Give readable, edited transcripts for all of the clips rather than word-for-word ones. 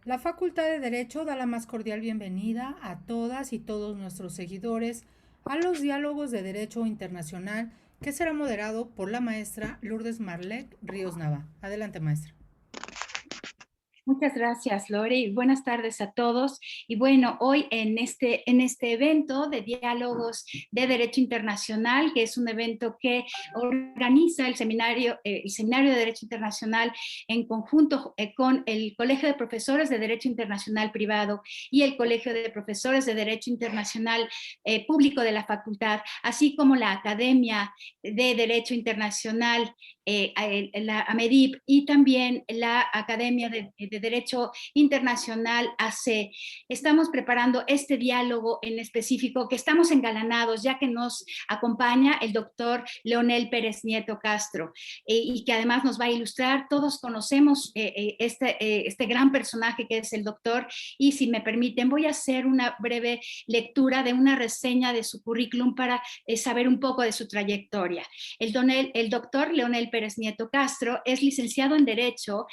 La Facultad de Derecho da la más cordial bienvenida a todas y todos nuestros seguidores a los diálogos de Derecho Internacional que será moderado por la maestra Lourdes Marlet Ríos Nava. Adelante, maestra. Muchas gracias, Lore, y buenas tardes a todos. Y bueno, hoy en este evento de diálogos de Derecho Internacional, que es un evento que organiza el Seminario de Derecho Internacional en conjunto con el Colegio de Profesores de Derecho Internacional Privado y el Colegio de Profesores de Derecho Internacional Público de la Facultad, así como la Academia de Derecho Internacional la AMEDIP y también la Academia de Derecho Internacional AC. Estamos preparando este diálogo en específico que estamos engalanados ya que nos acompaña el doctor Leonel Pérez Nieto Castro y que además nos va a ilustrar. Todos conocemos este gran personaje que es el doctor y si me permiten voy a hacer una breve lectura de una reseña de su currículum para saber un poco de su trayectoria. El doctor Leonel Pérez Nieto Castro es licenciado en Derecho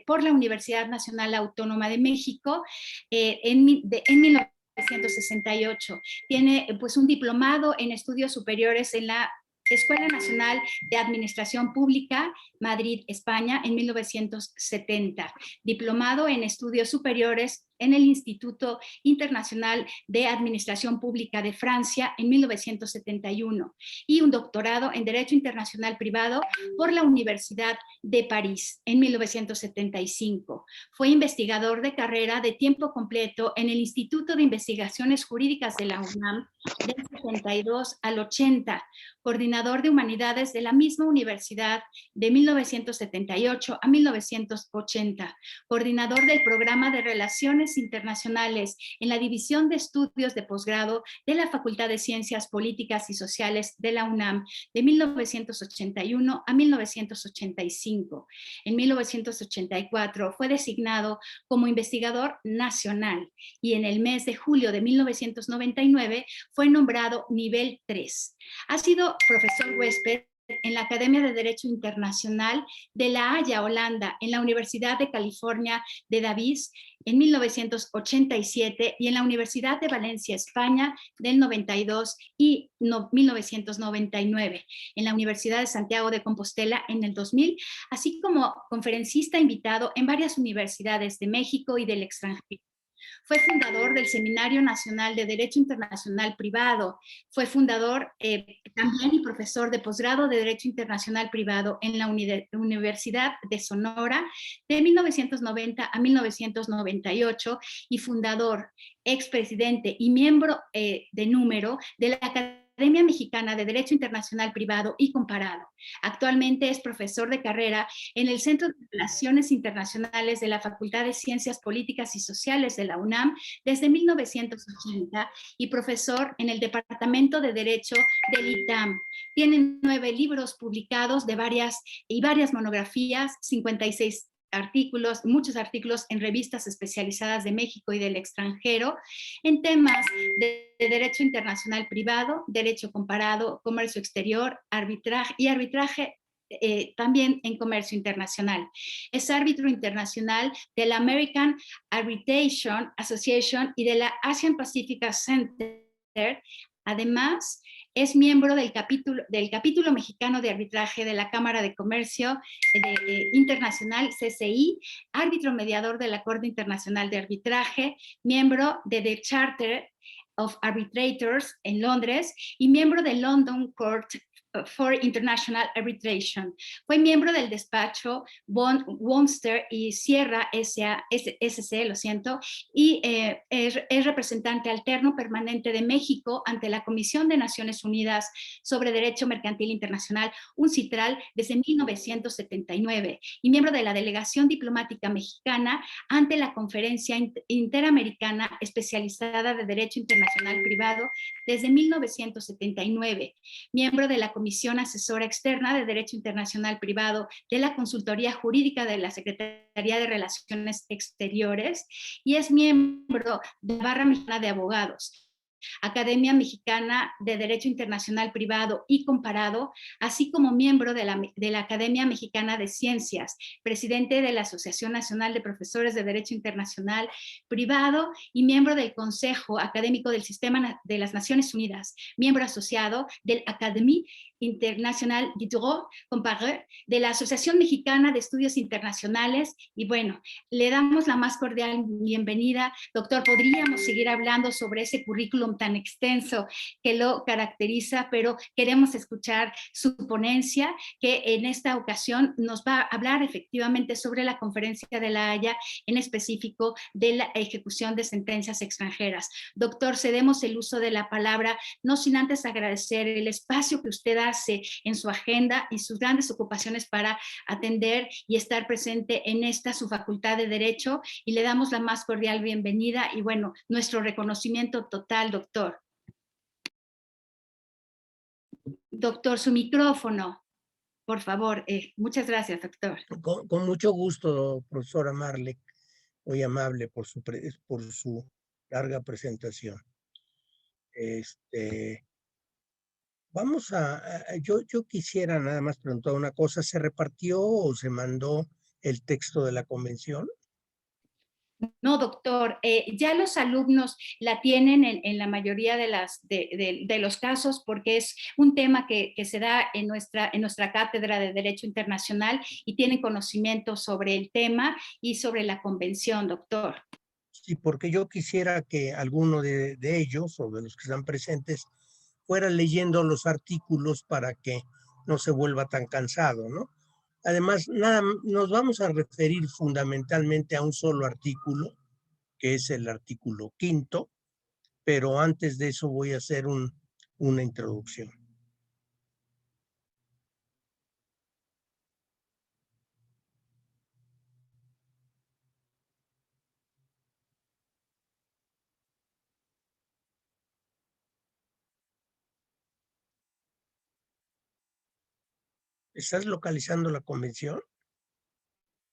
por la Universidad Nacional Autónoma de México en 1968. Tiene pues un diplomado en estudios superiores en la Escuela Nacional de Administración Pública, Madrid, España, en 1970. Diplomado en estudios superiores en el Instituto Internacional de Administración Pública de Francia en 1971 y un doctorado en Derecho Internacional Privado por la Universidad de París en 1975. Fue investigador de carrera de tiempo completo en el Instituto de Investigaciones Jurídicas de la UNAM del 72 al 80, coordinador de humanidades de la misma universidad de 1978 a 1980, coordinador del programa de Relaciones Internacionales en la División de Estudios de Posgrado de la Facultad de Ciencias Políticas y Sociales de la UNAM de 1981 a 1985. En 1984 fue designado como investigador nacional y en el mes de julio de 1999 fue nombrado nivel 3. Ha sido profesor huésped en la Academia de Derecho Internacional de La Haya, Holanda, en la Universidad de California de Davis en 1987 y en la Universidad de Valencia, España, del 92 y 1999, en la Universidad de Santiago de Compostela en el 2000, así como conferencista invitado en varias universidades de México y del extranjero. Fue fundador del Seminario Nacional de Derecho Internacional Privado. Fue fundador también y profesor de posgrado de Derecho Internacional Privado en la Universidad de Sonora de 1990 a 1998 y fundador, expresidente y miembro de número de la Academia Mexicana de Derecho Internacional Privado y Comparado. Actualmente es profesor de carrera en el Centro de Relaciones Internacionales de la Facultad de Ciencias Políticas y Sociales de la UNAM desde 1980 y profesor en el Departamento de Derecho del ITAM. Tiene 9 libros publicados de varias monografías, 56 artículos, muchos artículos en revistas especializadas de México y del extranjero en temas de derecho internacional privado, derecho comparado, comercio exterior, arbitraje también en comercio internacional. Es árbitro internacional de la American Arbitration Association y de la Asian Pacific Center. Además, es miembro del capítulo mexicano de arbitraje de la Cámara de Comercio Internacional, CCI, árbitro mediador de la Corte Internacional de Arbitraje, miembro de The Charter of Arbitrators en Londres y miembro del London Court for International Arbitration. Fue miembro del despacho Womster y Sierra SC, lo siento, y es representante alterno permanente de México ante la Comisión de Naciones Unidas sobre Derecho Mercantil Internacional, UNCITRAL, desde 1979, y miembro de la Delegación Diplomática Mexicana ante la Conferencia Interamericana Especializada de Derecho Internacional Privado desde 1979, miembro de la Comisión Asesora Externa de Derecho Internacional Privado de la Consultoría Jurídica de la Secretaría de Relaciones Exteriores y es miembro de la Barra Mexicana de Abogados. Academia Mexicana de Derecho Internacional Privado y Comparado, así como miembro de la Academia Mexicana de Ciencias, presidente de la Asociación Nacional de Profesores de Derecho Internacional Privado y miembro del Consejo Académico del Sistema de las Naciones Unidas, miembro asociado del Académie Internacional du Droit Comparé, de la Asociación Mexicana de Estudios Internacionales. Y bueno, le damos la más cordial bienvenida. Doctor, podríamos seguir hablando sobre ese currículum tan extenso que lo caracteriza, pero queremos escuchar su ponencia, que en esta ocasión nos va a hablar efectivamente sobre la Conferencia de La Haya, en específico de la ejecución de sentencias extranjeras. Doctor, cedemos el uso de la palabra, no sin antes agradecer el espacio que usted hace en su agenda y sus grandes ocupaciones para atender y estar presente en esta su facultad de Derecho, y le damos la más cordial bienvenida y bueno, nuestro reconocimiento total, doctor. Doctor, su micrófono, por favor. Muchas gracias, doctor. Con mucho gusto, profesora Marlek, muy amable por su larga presentación. Yo quisiera nada más preguntar una cosa. ¿Se repartió o se mandó el texto de la convención? No, doctor, ya los alumnos la tienen en la mayoría de los casos, porque es un tema que se da en nuestra cátedra de Derecho Internacional, y tienen conocimiento sobre el tema y sobre la convención, doctor. Sí, porque yo quisiera que alguno de ellos o de los que están presentes fuera leyendo los artículos para que no se vuelva tan cansado, ¿no? Además, nos vamos a referir fundamentalmente a un solo artículo, que es el artículo 5º, pero antes de eso voy a hacer una introducción. ¿Estás localizando la convención?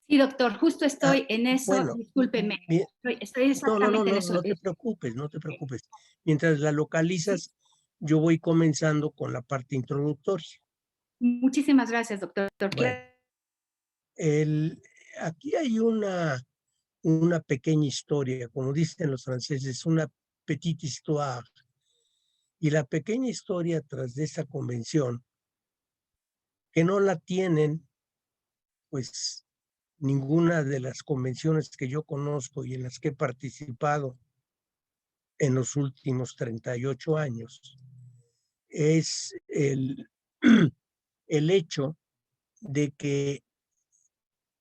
Sí, doctor, justo estoy en eso. Bueno, discúlpeme. Estoy exactamente en eso. No te preocupes, no te preocupes. Mientras la localizas, yo voy comenzando con la parte introductoria. Muchísimas gracias, doctor. Bueno, aquí hay una pequeña historia, como dicen los franceses, una petite histoire. Y la pequeña historia tras de esta convención, que no la tienen, pues, ninguna de las convenciones que yo conozco y en las que he participado en los últimos 38 años, es el hecho de que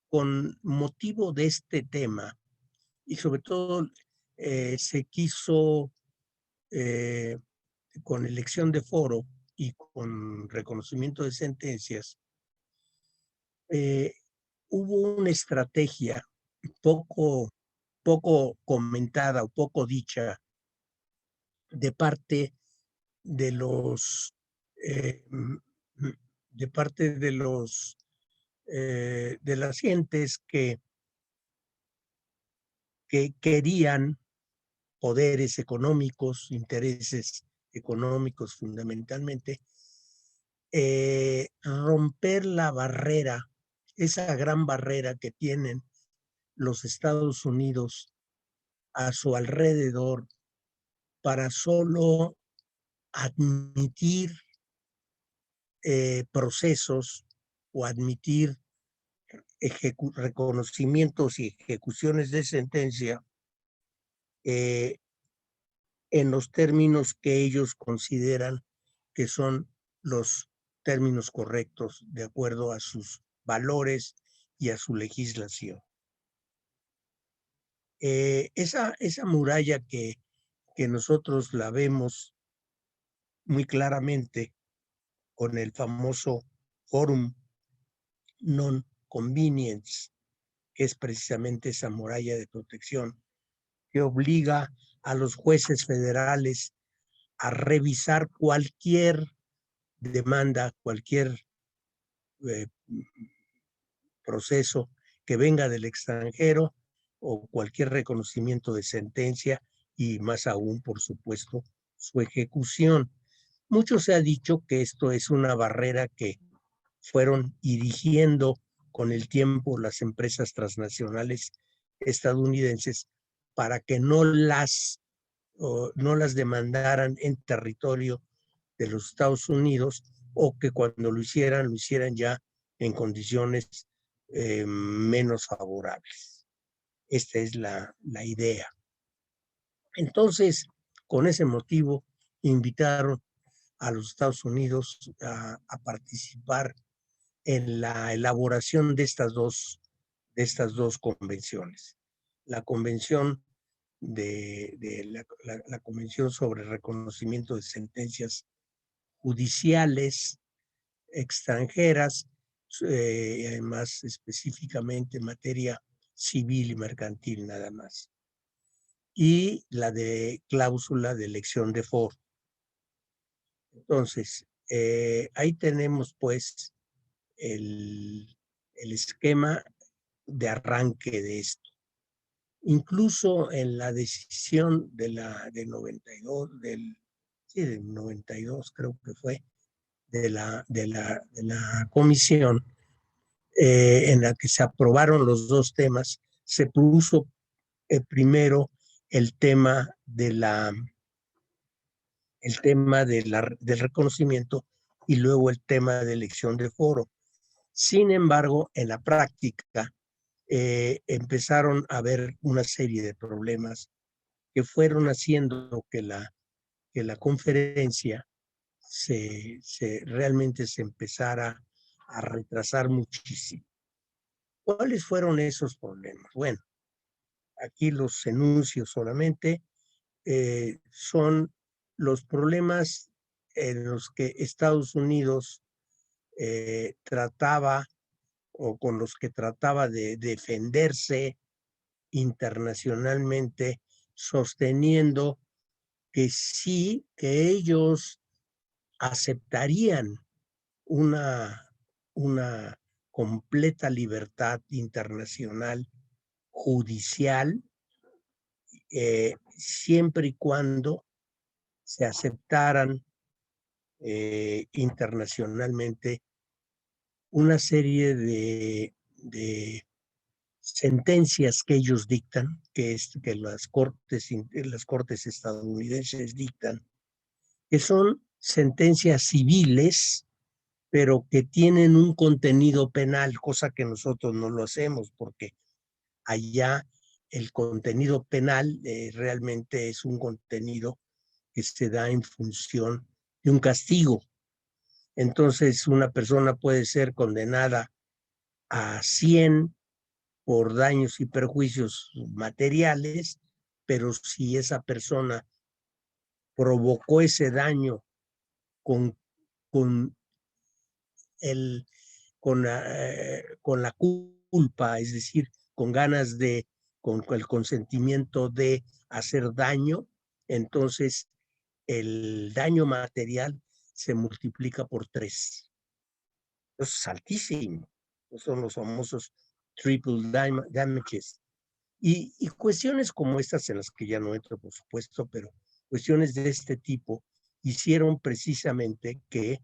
con motivo de este tema, y sobre todo se quiso, con elección de foro y con reconocimiento de sentencias, hubo una estrategia poco comentada o poco dicha de parte de los de las gentes que querían poderes económicos, intereses económicos fundamentalmente, romper la barrera, esa gran barrera que tienen los Estados Unidos a su alrededor para solo admitir procesos o admitir reconocimientos y ejecuciones de sentencia en los términos que ellos consideran que son los términos correctos de acuerdo a sus valores y a su legislación. Esa muralla que nosotros la vemos muy claramente con el famoso Forum Non Convenience, que es precisamente esa muralla de protección que obliga a los jueces federales a revisar cualquier demanda, cualquier proceso que venga del extranjero o cualquier reconocimiento de sentencia, y más aún, por supuesto, su ejecución. Mucho se ha dicho que esto es una barrera que fueron erigiendo con el tiempo las empresas transnacionales estadounidenses para que no las demandaran en territorio de los Estados Unidos, o que cuando lo hicieran ya en condiciones menos favorables. Esta es la idea. Entonces, con ese motivo, invitaron a los Estados Unidos a participar en la elaboración de estas dos convenciones. La convención la Convención sobre Reconocimiento de Sentencias Judiciales Extranjeras, además específicamente en materia civil y mercantil nada más, y la de cláusula de elección de foro. Entonces, ahí tenemos pues el esquema de arranque de esto. Incluso en la decisión del 92, del 92 creo que fue, de la comisión, en la que se aprobaron los dos temas, se puso primero el tema del reconocimiento y luego el tema de elección de foro. Sin embargo, en la práctica empezaron a haber una serie de problemas que fueron haciendo que la conferencia realmente se empezara a retrasar muchísimo. ¿Cuáles fueron esos problemas? Bueno, aquí los enuncio solamente. Son los problemas en los que Estados Unidos trataba, o con los que trataba de defenderse internacionalmente, sosteniendo que sí, que ellos aceptarían una completa libertad internacional judicial, siempre y cuando se aceptaran internacionalmente una serie de sentencias que ellos dictan, que las cortes estadounidenses dictan, que son sentencias civiles, pero que tienen un contenido penal, cosa que nosotros no lo hacemos, porque allá el contenido penal realmente es un contenido que se da en función de un castigo. Entonces, una persona puede ser condenada a 100 por daños y perjuicios materiales, pero si esa persona provocó ese daño con la culpa, es decir, con ganas con el consentimiento de hacer daño, entonces el daño material se multiplica por 3. Eso es altísimo. Esos son los famosos triple damages. Y cuestiones como estas, en las que ya no entro, por supuesto, pero cuestiones de este tipo hicieron precisamente que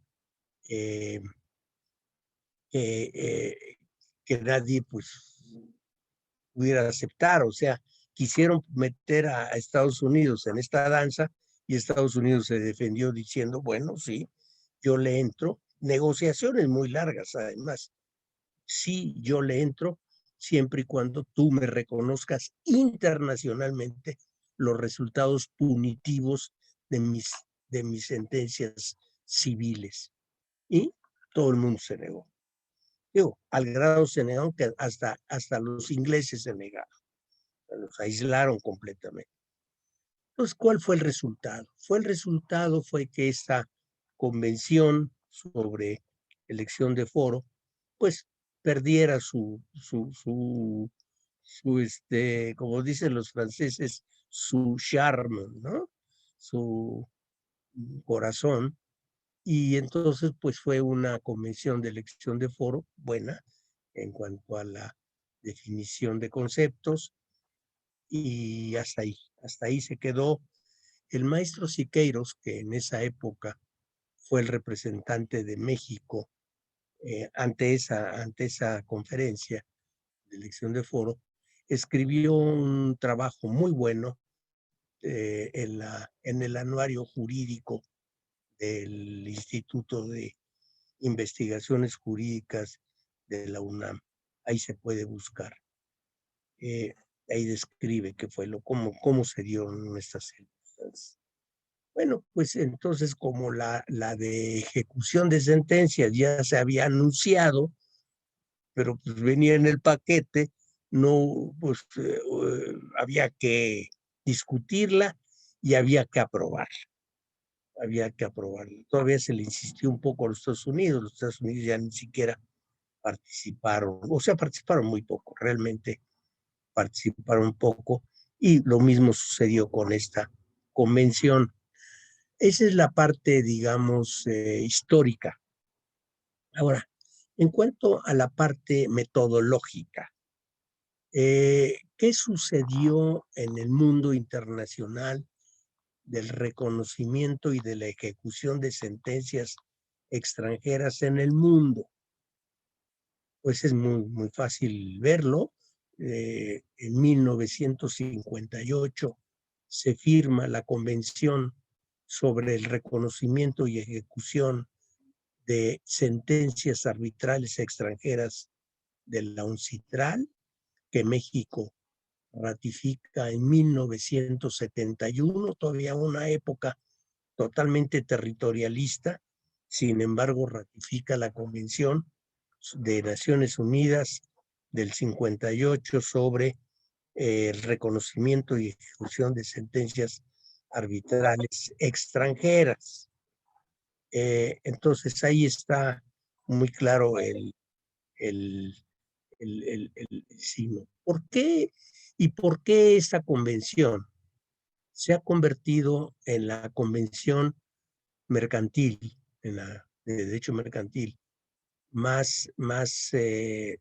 nadie pues pudiera aceptar. O sea, quisieron meter a Estados Unidos en esta danza, y Estados Unidos se defendió diciendo, bueno, sí, yo le entro. Negociaciones muy largas, además. Sí, yo le entro, siempre y cuando tú me reconozcas internacionalmente los resultados punitivos de mis sentencias civiles. Y todo el mundo se negó. Digo, al grado se negaron que hasta los ingleses se negaron. Los aislaron completamente. Entonces, ¿cuál fue el resultado? El resultado fue que esta convención sobre elección de foro, pues perdiera como dicen los franceses, su charme, ¿no? Su corazón. Y entonces, pues fue una convención de elección de foro buena en cuanto a la definición de conceptos, y hasta ahí se quedó. El maestro Siqueiros, que en esa época fue el representante de México ante esa conferencia de elección de foro, escribió un trabajo muy bueno en el anuario jurídico del Instituto de Investigaciones Jurídicas de la UNAM. Ahí se puede buscar. Ahí describe qué fue cómo se dieron estas circunstancias. Bueno, pues entonces como la de ejecución de sentencias ya se había anunciado, pero pues venía en el paquete, no, pues había que discutirla y había que aprobarla. Había que aprobarla. Todavía se le insistió un poco a los Estados Unidos ya ni siquiera participaron, o sea, participaron muy poco, realmente participaron poco, y lo mismo sucedió con esta convención. Esa es la parte, digamos, histórica. Ahora, en cuanto a la parte metodológica, ¿qué sucedió en el mundo internacional del reconocimiento y de la ejecución de sentencias extranjeras en el mundo? Pues es muy fácil verlo. En 1958 se firma la Convención sobre el reconocimiento y ejecución de sentencias arbitrales extranjeras de la UNCITRAL, que México ratifica en 1971, todavía una época totalmente territorialista. Sin embargo, ratifica la Convención de Naciones Unidas del 58 sobre el reconocimiento y ejecución de sentencias arbitrales extranjeras. Entonces ahí está muy claro el signo. ¿Por qué y por qué esta convención se ha convertido en la convención mercantil, en la de derecho mercantil, más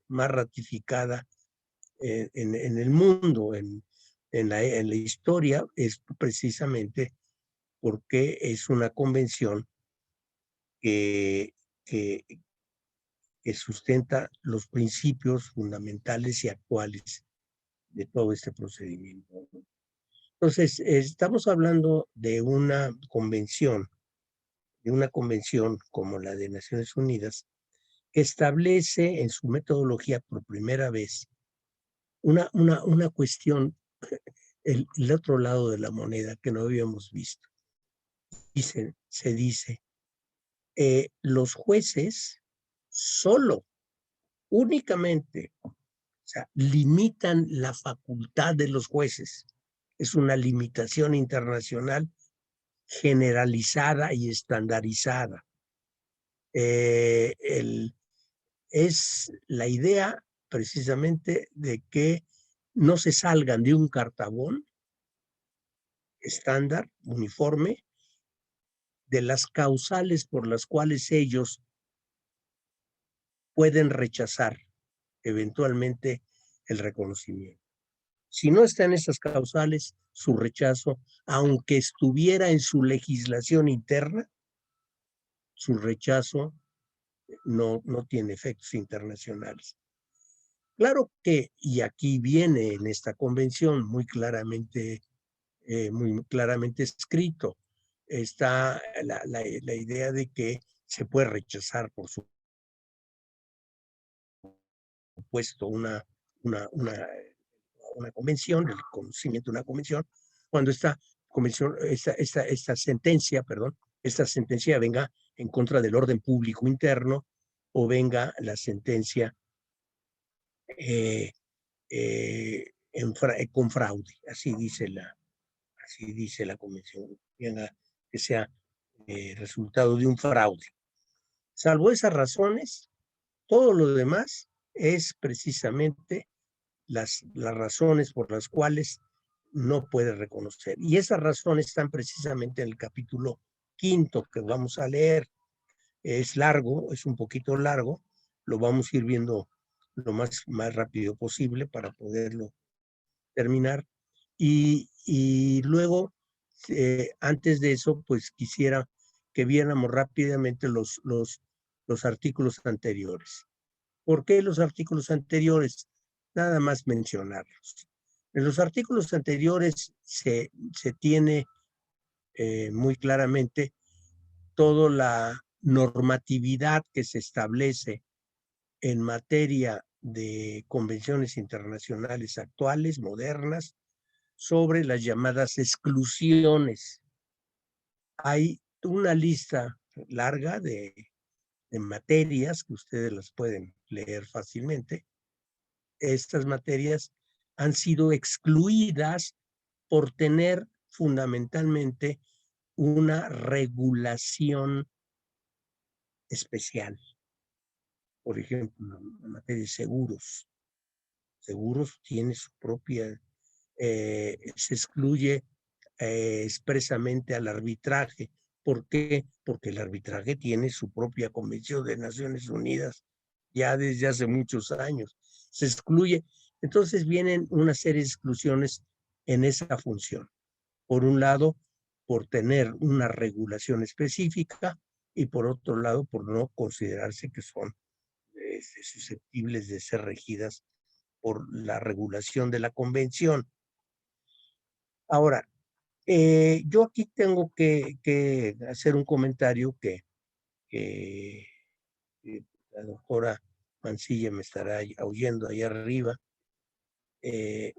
ratificada en el mundo, en la historia? Es precisamente porque es una convención que, que, que sustenta los principios fundamentales y actuales de todo este procedimiento. Entonces, estamos hablando de una convención como la de Naciones Unidas, que establece en su metodología por primera vez una cuestión, el otro lado de la moneda que no habíamos visto. Se dice, los jueces únicamente, o sea, limitan la facultad de los jueces. Es una limitación internacional generalizada y estandarizada. Es la idea precisamente de que no se salgan de un cartabón estándar, uniforme, de las causales por las cuales ellos pueden rechazar eventualmente el reconocimiento. Si no están esas causales, su rechazo, aunque estuviera en su legislación interna, su rechazo no tiene efectos internacionales. Claro que, y aquí viene en esta convención muy claramente escrito, está la idea de que se puede rechazar, por supuesto, una convención, el conocimiento de una convención, cuando esta sentencia venga en contra del orden público interno, o venga la sentencia con fraude, así dice la convención, que sea resultado de un fraude. Salvo esas razones, todo lo demás es precisamente las razones por las cuales no puede reconocer. Y esas razones están precisamente en el capítulo 5 que vamos a leer. Es largo, es un poquito largo, lo vamos a ir viendo lo más rápido posible para poderlo terminar. Y luego Antes de eso, pues quisiera que viéramos rápidamente los artículos anteriores. ¿Por qué los artículos anteriores? Nada más mencionarlos. En los artículos anteriores se tiene muy claramente toda la normatividad que se establece en materia de convenciones internacionales actuales, modernas, sobre las llamadas exclusiones. Hay una lista larga de materias que ustedes las pueden leer fácilmente. Estas materias han sido excluidas por tener fundamentalmente una regulación especial. Por ejemplo, en materia de seguros. Seguros tiene su propia, se excluye expresamente al arbitraje. ¿Por qué? Porque el arbitraje tiene su propia Convención de Naciones Unidas ya desde hace muchos años. Se excluye. Entonces vienen una serie de exclusiones en esa función. Por un lado, por tener una regulación específica y por otro lado, por no considerarse que son susceptibles de ser regidas por la regulación de la convención. Ahora, yo aquí tengo que hacer un comentario que la doctora Mancilla me estará oyendo ahí arriba, que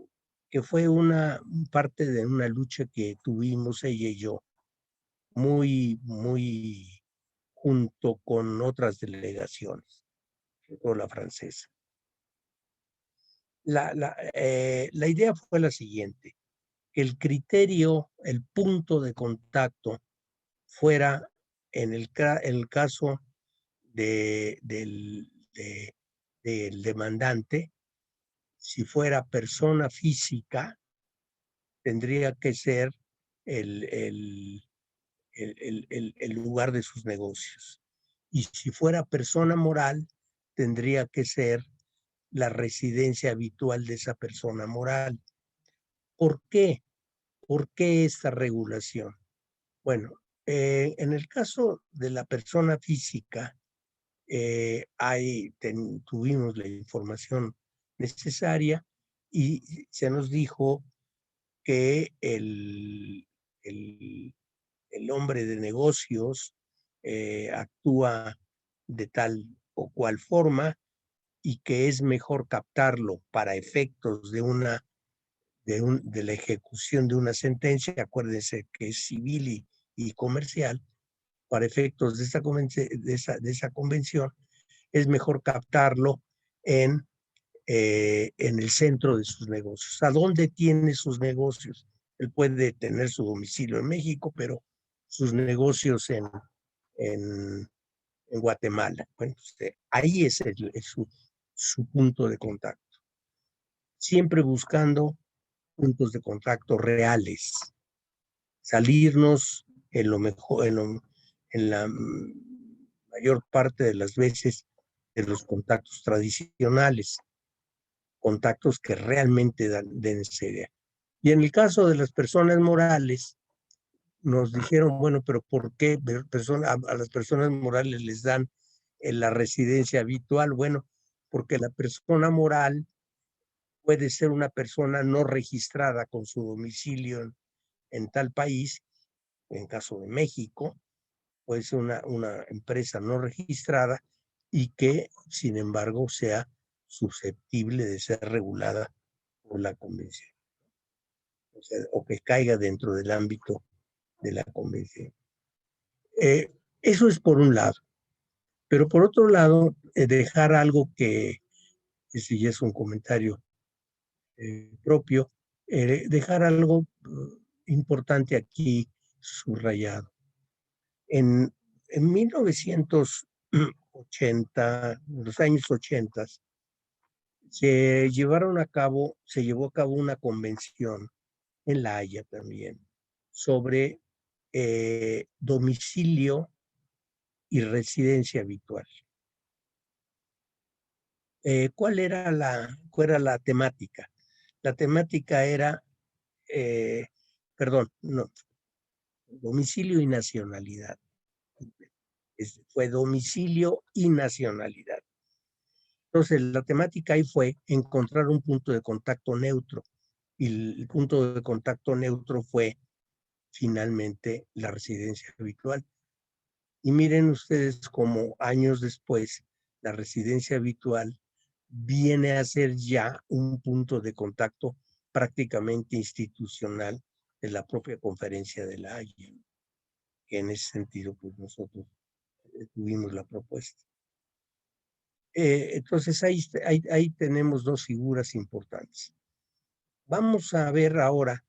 fue una parte de una lucha que tuvimos ella y yo, muy junto con otras delegaciones, sobre todo la francesa. La idea fue la siguiente: que el criterio, el punto de contacto fuera en el caso del demandante, si fuera persona física, tendría que ser el lugar de sus negocios. Y si fuera persona moral, tendría que ser la residencia habitual de esa persona moral. ¿Por qué? ¿Por qué esta regulación? Bueno, en el caso de la persona física, tuvimos la información necesaria y se nos dijo que el hombre de negocios actúa de tal o cual forma y que es mejor captarlo para efectos de la ejecución de una sentencia. Acuérdense que es civil y comercial. Para efectos de esa convención, es mejor captarlo en el centro de sus negocios. ¿A dónde tiene sus negocios? Él puede tener su domicilio en México, pero sus negocios en Guatemala. Bueno, ahí es su punto de contacto. Siempre buscando puntos de contacto reales. Salirnos en lo mejor, en la mayor parte de las veces de los contactos tradicionales, contactos que realmente den seriedad. Y en el caso de las personas morales, nos dijeron, bueno, pero ¿por qué a las personas morales les dan la residencia habitual? Bueno, porque la persona moral puede ser una persona no registrada con su domicilio en tal país, en caso de México, puede ser una empresa no registrada y que, sin embargo, sea susceptible de ser regulada por la convención. O que caiga dentro del ámbito de la convención. Eso es por un lado. Pero por otro lado, dejar algo que si ya es un comentario propio, dejar algo importante aquí subrayado. En 1980, los años 80, se llevó a cabo una convención en La Haya también sobre domicilio y residencia habitual. ¿Cuál era la temática? La temática era, domicilio y nacionalidad. Fue domicilio y nacionalidad. Entonces, la temática ahí fue encontrar un punto de contacto neutro. Y el punto de contacto neutro fue finalmente la residencia habitual. Y miren ustedes cómo años después la residencia habitual viene a ser ya un punto de contacto prácticamente institucional de la propia Conferencia de La Haya, que en ese sentido pues nosotros tuvimos la propuesta. Entonces ahí tenemos dos figuras importantes. Vamos a ver ahora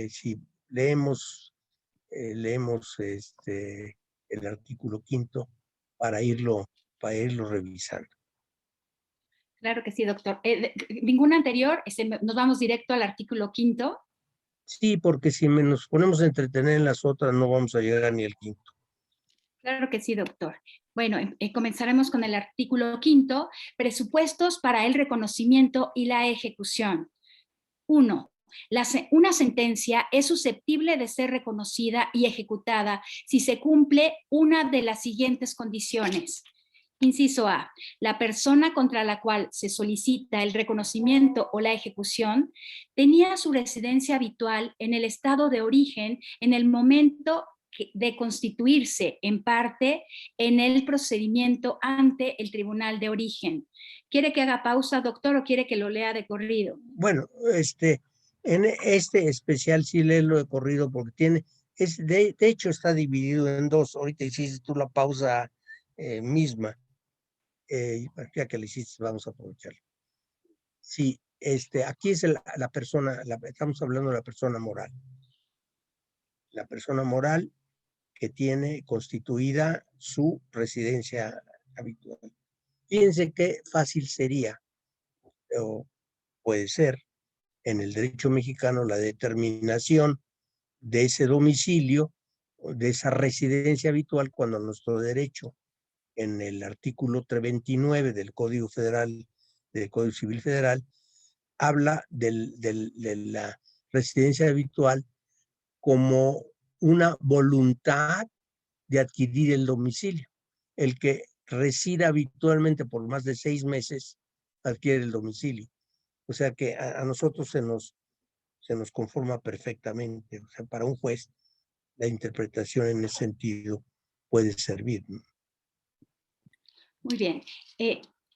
si leemos el artículo 5 para irlo revisando. Claro que sí, doctor. ¿Ninguna anterior? Nos vamos directo al artículo 5. Sí, porque si nos ponemos a entretener en las otras, no vamos a llegar ni al 5. Claro que sí, doctor. Bueno, comenzaremos con el artículo 5, presupuestos para el reconocimiento y la ejecución. 1. Una sentencia es susceptible de ser reconocida y ejecutada si se cumple una de las siguientes condiciones. Inciso A. La persona contra la cual se solicita el reconocimiento o la ejecución tenía su residencia habitual en el estado de origen en el momento de constituirse en parte en el procedimiento ante el tribunal de origen. ¿Quiere que haga pausa, doctor, o quiere que lo lea de corrido? Bueno, en este especial sí léelo de corrido porque de hecho está dividido en dos. Ahorita hiciste tú la pausa misma. Ya que le hiciste, vamos a aprovecharlo. Sí, aquí es la persona, estamos hablando de la persona moral. La persona moral que tiene constituida su residencia habitual. Fíjense qué fácil sería, o puede ser, en el derecho mexicano la determinación de ese domicilio, de esa residencia habitual, cuando nuestro derecho, en el artículo 329 del Código Federal, del Código Civil Federal, habla de la residencia habitual como una voluntad de adquirir el domicilio. El que resida habitualmente por más de 6 meses adquiere el domicilio. O sea que a nosotros se nos conforma perfectamente. O sea, para un juez la interpretación en ese sentido puede servir, ¿no? Muy bien.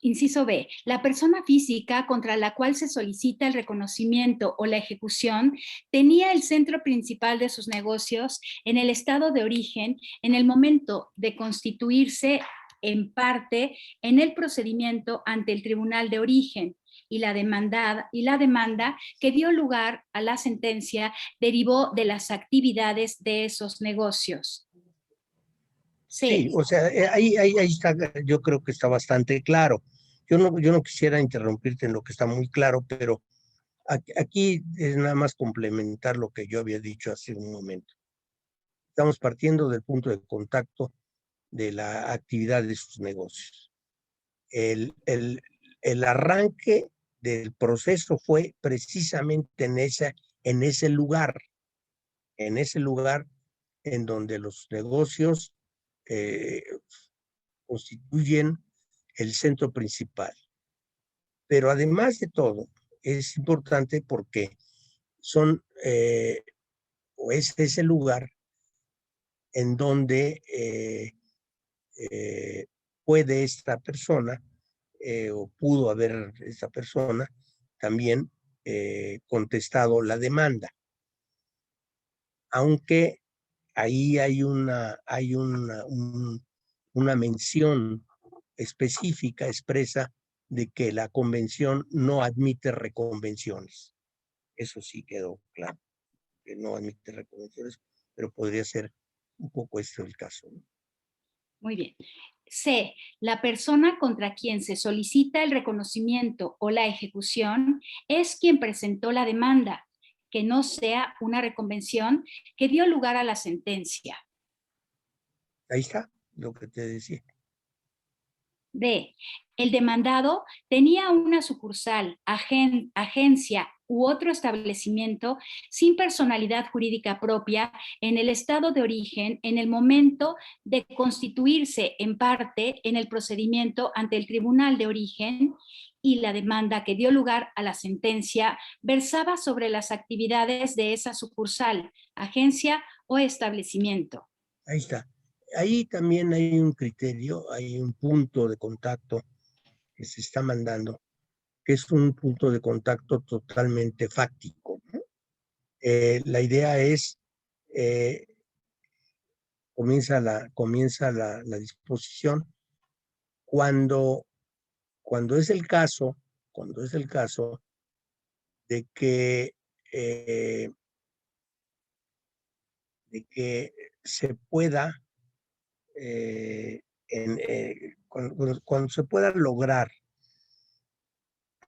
Inciso B. La persona física contra la cual se solicita el reconocimiento o la ejecución tenía el centro principal de sus negocios en el estado de origen en el momento de constituirse en parte en el procedimiento ante el tribunal de origen, y la demanda que dio lugar a la sentencia derivó de las actividades de esos negocios. Sí, o sea, ahí está, yo creo que está bastante claro. Yo no quisiera interrumpirte en lo que está muy claro, pero aquí es nada más complementar lo que yo había dicho hace un momento. Estamos partiendo del punto de contacto de la actividad de sus negocios. El arranque del proceso fue precisamente en ese lugar en donde los negocios constituyen el centro principal. Pero además de todo, es importante porque es ese lugar en donde puede esta persona, o pudo haber esta persona también contestado la demanda. Aunque ahí hay una mención específica, expresa, de que la convención no admite reconvenciones. Eso sí quedó claro, que no admite reconvenciones, pero podría ser un poco el caso, ¿no? Muy bien. C. La persona contra quien se solicita el reconocimiento o la ejecución es quien presentó la demanda, que no sea una reconvención que dio lugar a la sentencia. Ahí está lo que te decía. D. El demandado tenía una sucursal, agencia u otro establecimiento sin personalidad jurídica propia en el estado de origen en el momento de constituirse en parte en el procedimiento ante el tribunal de origen, y la demanda que dio lugar a la sentencia versaba sobre las actividades de esa sucursal, agencia o establecimiento. Ahí está. Ahí también hay un criterio, hay un punto de contacto que se está mandando, que es un punto de contacto totalmente fáctico, ¿no? La idea es, comienza la disposición cuando, cuando es el caso, de que, eh, se pueda, cuando se pueda lograr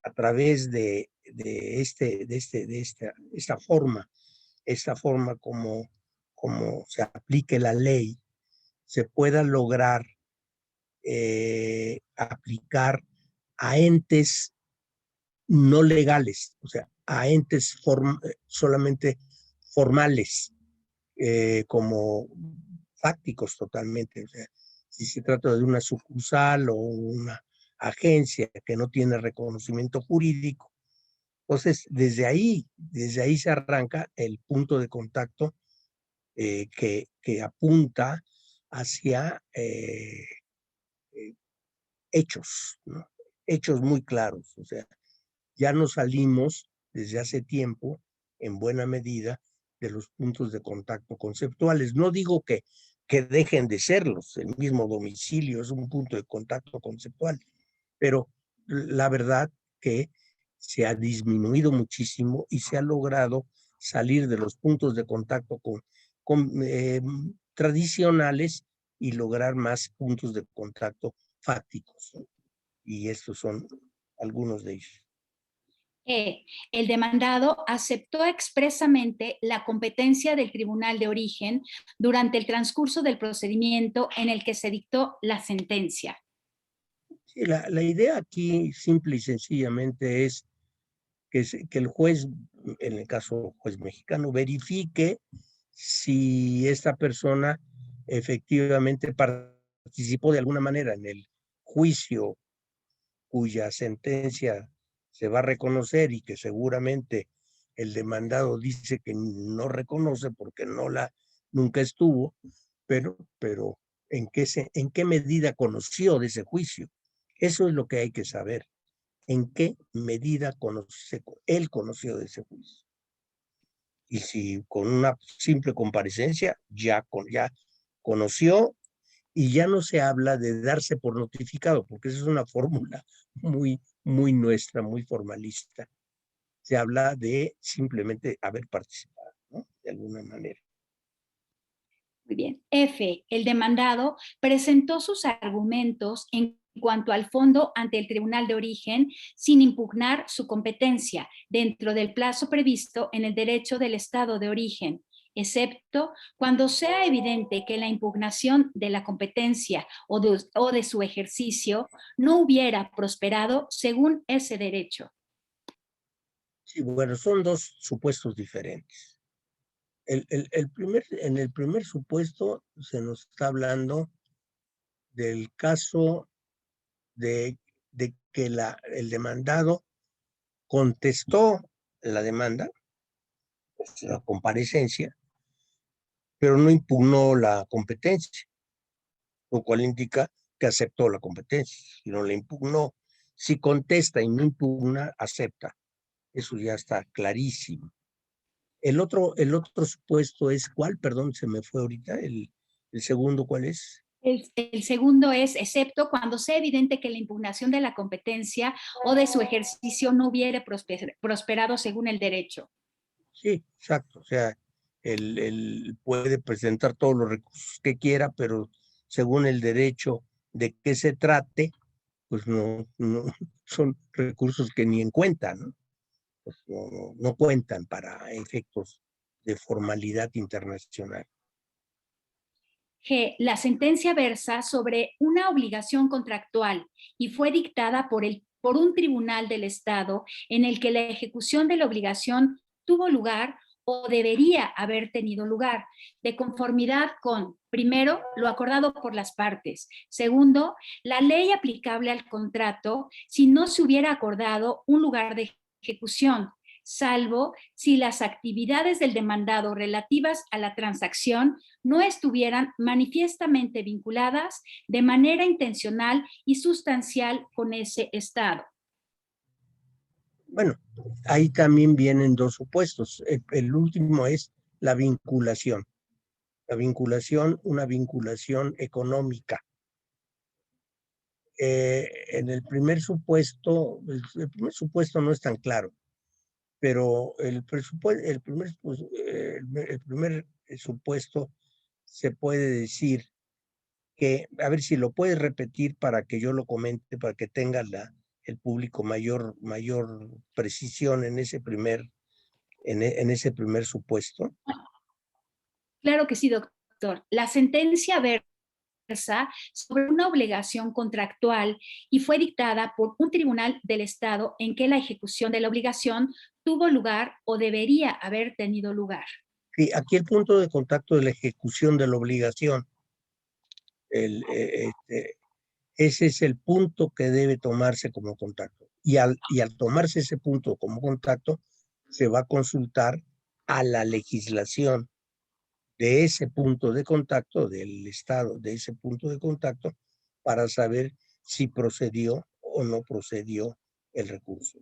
a través de esta forma como se aplique la ley, se pueda lograr aplicar a entes no legales, o sea, a entes solamente formales, como fácticos totalmente. O sea, si se trata de una sucursal o una agencia que no tiene reconocimiento jurídico, entonces desde ahí se arranca el punto de contacto que apunta hacia hechos, ¿no? Hechos muy claros. O sea, ya nos salimos desde hace tiempo, en buena medida, de los puntos de contacto conceptuales. No digo que dejen de serlos, el mismo domicilio es un punto de contacto conceptual, pero la verdad que se ha disminuido muchísimo y se ha logrado salir de los puntos de contacto tradicionales y lograr más puntos de contacto fácticos, ¿no? Y estos son algunos de ellos. El demandado aceptó expresamente la competencia del tribunal de origen durante el transcurso del procedimiento en el que se dictó la sentencia. Sí, la idea aquí simple y sencillamente es que el juez, en el caso juez mexicano, verifique si esta persona efectivamente participó de alguna manera en el juicio cuya sentencia se va a reconocer y que seguramente el demandado dice que no reconoce porque nunca estuvo, pero ¿en qué medida conoció de ese juicio? Eso es lo que hay que saber. ¿En qué medida él conoció de ese juicio? Y si con una simple comparecencia ya conoció, y ya no se habla de darse por notificado, porque esa es una fórmula muy nuestra, muy formalista. Se habla de simplemente haber participado, ¿no? De alguna manera. Muy bien. F. El demandado presentó sus argumentos en cuanto al fondo ante el tribunal de origen sin impugnar su competencia dentro del plazo previsto en el derecho del estado de origen, excepto cuando sea evidente que la impugnación de la competencia o de su ejercicio no hubiera prosperado según ese derecho. Sí, bueno, son dos supuestos diferentes. En el primer supuesto se nos está hablando del caso de que el demandado contestó la demanda, pues, la comparecencia, pero no impugnó la competencia, lo cual indica que aceptó la competencia. Si no la impugnó, si contesta y no impugna, acepta. Eso ya está clarísimo. El otro supuesto es, ¿cuál? Perdón, se me fue ahorita. El segundo, ¿cuál es? El segundo es, excepto cuando sea evidente que la impugnación de la competencia o de su ejercicio no hubiere prosperado según el derecho. Sí, exacto. O sea, él puede presentar todos los recursos que quiera, pero según el derecho de que se trate, pues no son recursos que ni en cuenta, ¿no? Pues no cuentan para efectos de formalidad internacional. G. La sentencia versa sobre una obligación contractual y fue dictada por el por un tribunal del Estado en el que la ejecución de la obligación tuvo lugar o debería haber tenido lugar, de conformidad con, primero, lo acordado por las partes; segundo, la ley aplicable al contrato si no se hubiera acordado un lugar de ejecución, salvo si las actividades del demandado relativas a la transacción no estuvieran manifiestamente vinculadas de manera intencional y sustancial con ese Estado. Bueno, ahí también vienen dos supuestos. El último es la vinculación. La vinculación, una vinculación económica. En el primer supuesto, el primer supuesto no es tan claro, pero el primer supuesto se puede decir que, a ver si lo puedes repetir para que yo lo comente, para que tenga el público mayor precisión en ese en ese primer supuesto. Claro que sí, doctor. La sentencia versa sobre una obligación contractual y fue dictada por un tribunal del Estado en que la ejecución de la obligación tuvo lugar o debería haber tenido lugar. Sí, aquí el punto de contacto de la ejecución de la obligación, ese es el punto que debe tomarse como contacto. Y al tomarse ese punto como contacto, se va a consultar a la legislación de ese punto de contacto, del Estado de ese punto de contacto, para saber si procedió o no procedió el recurso.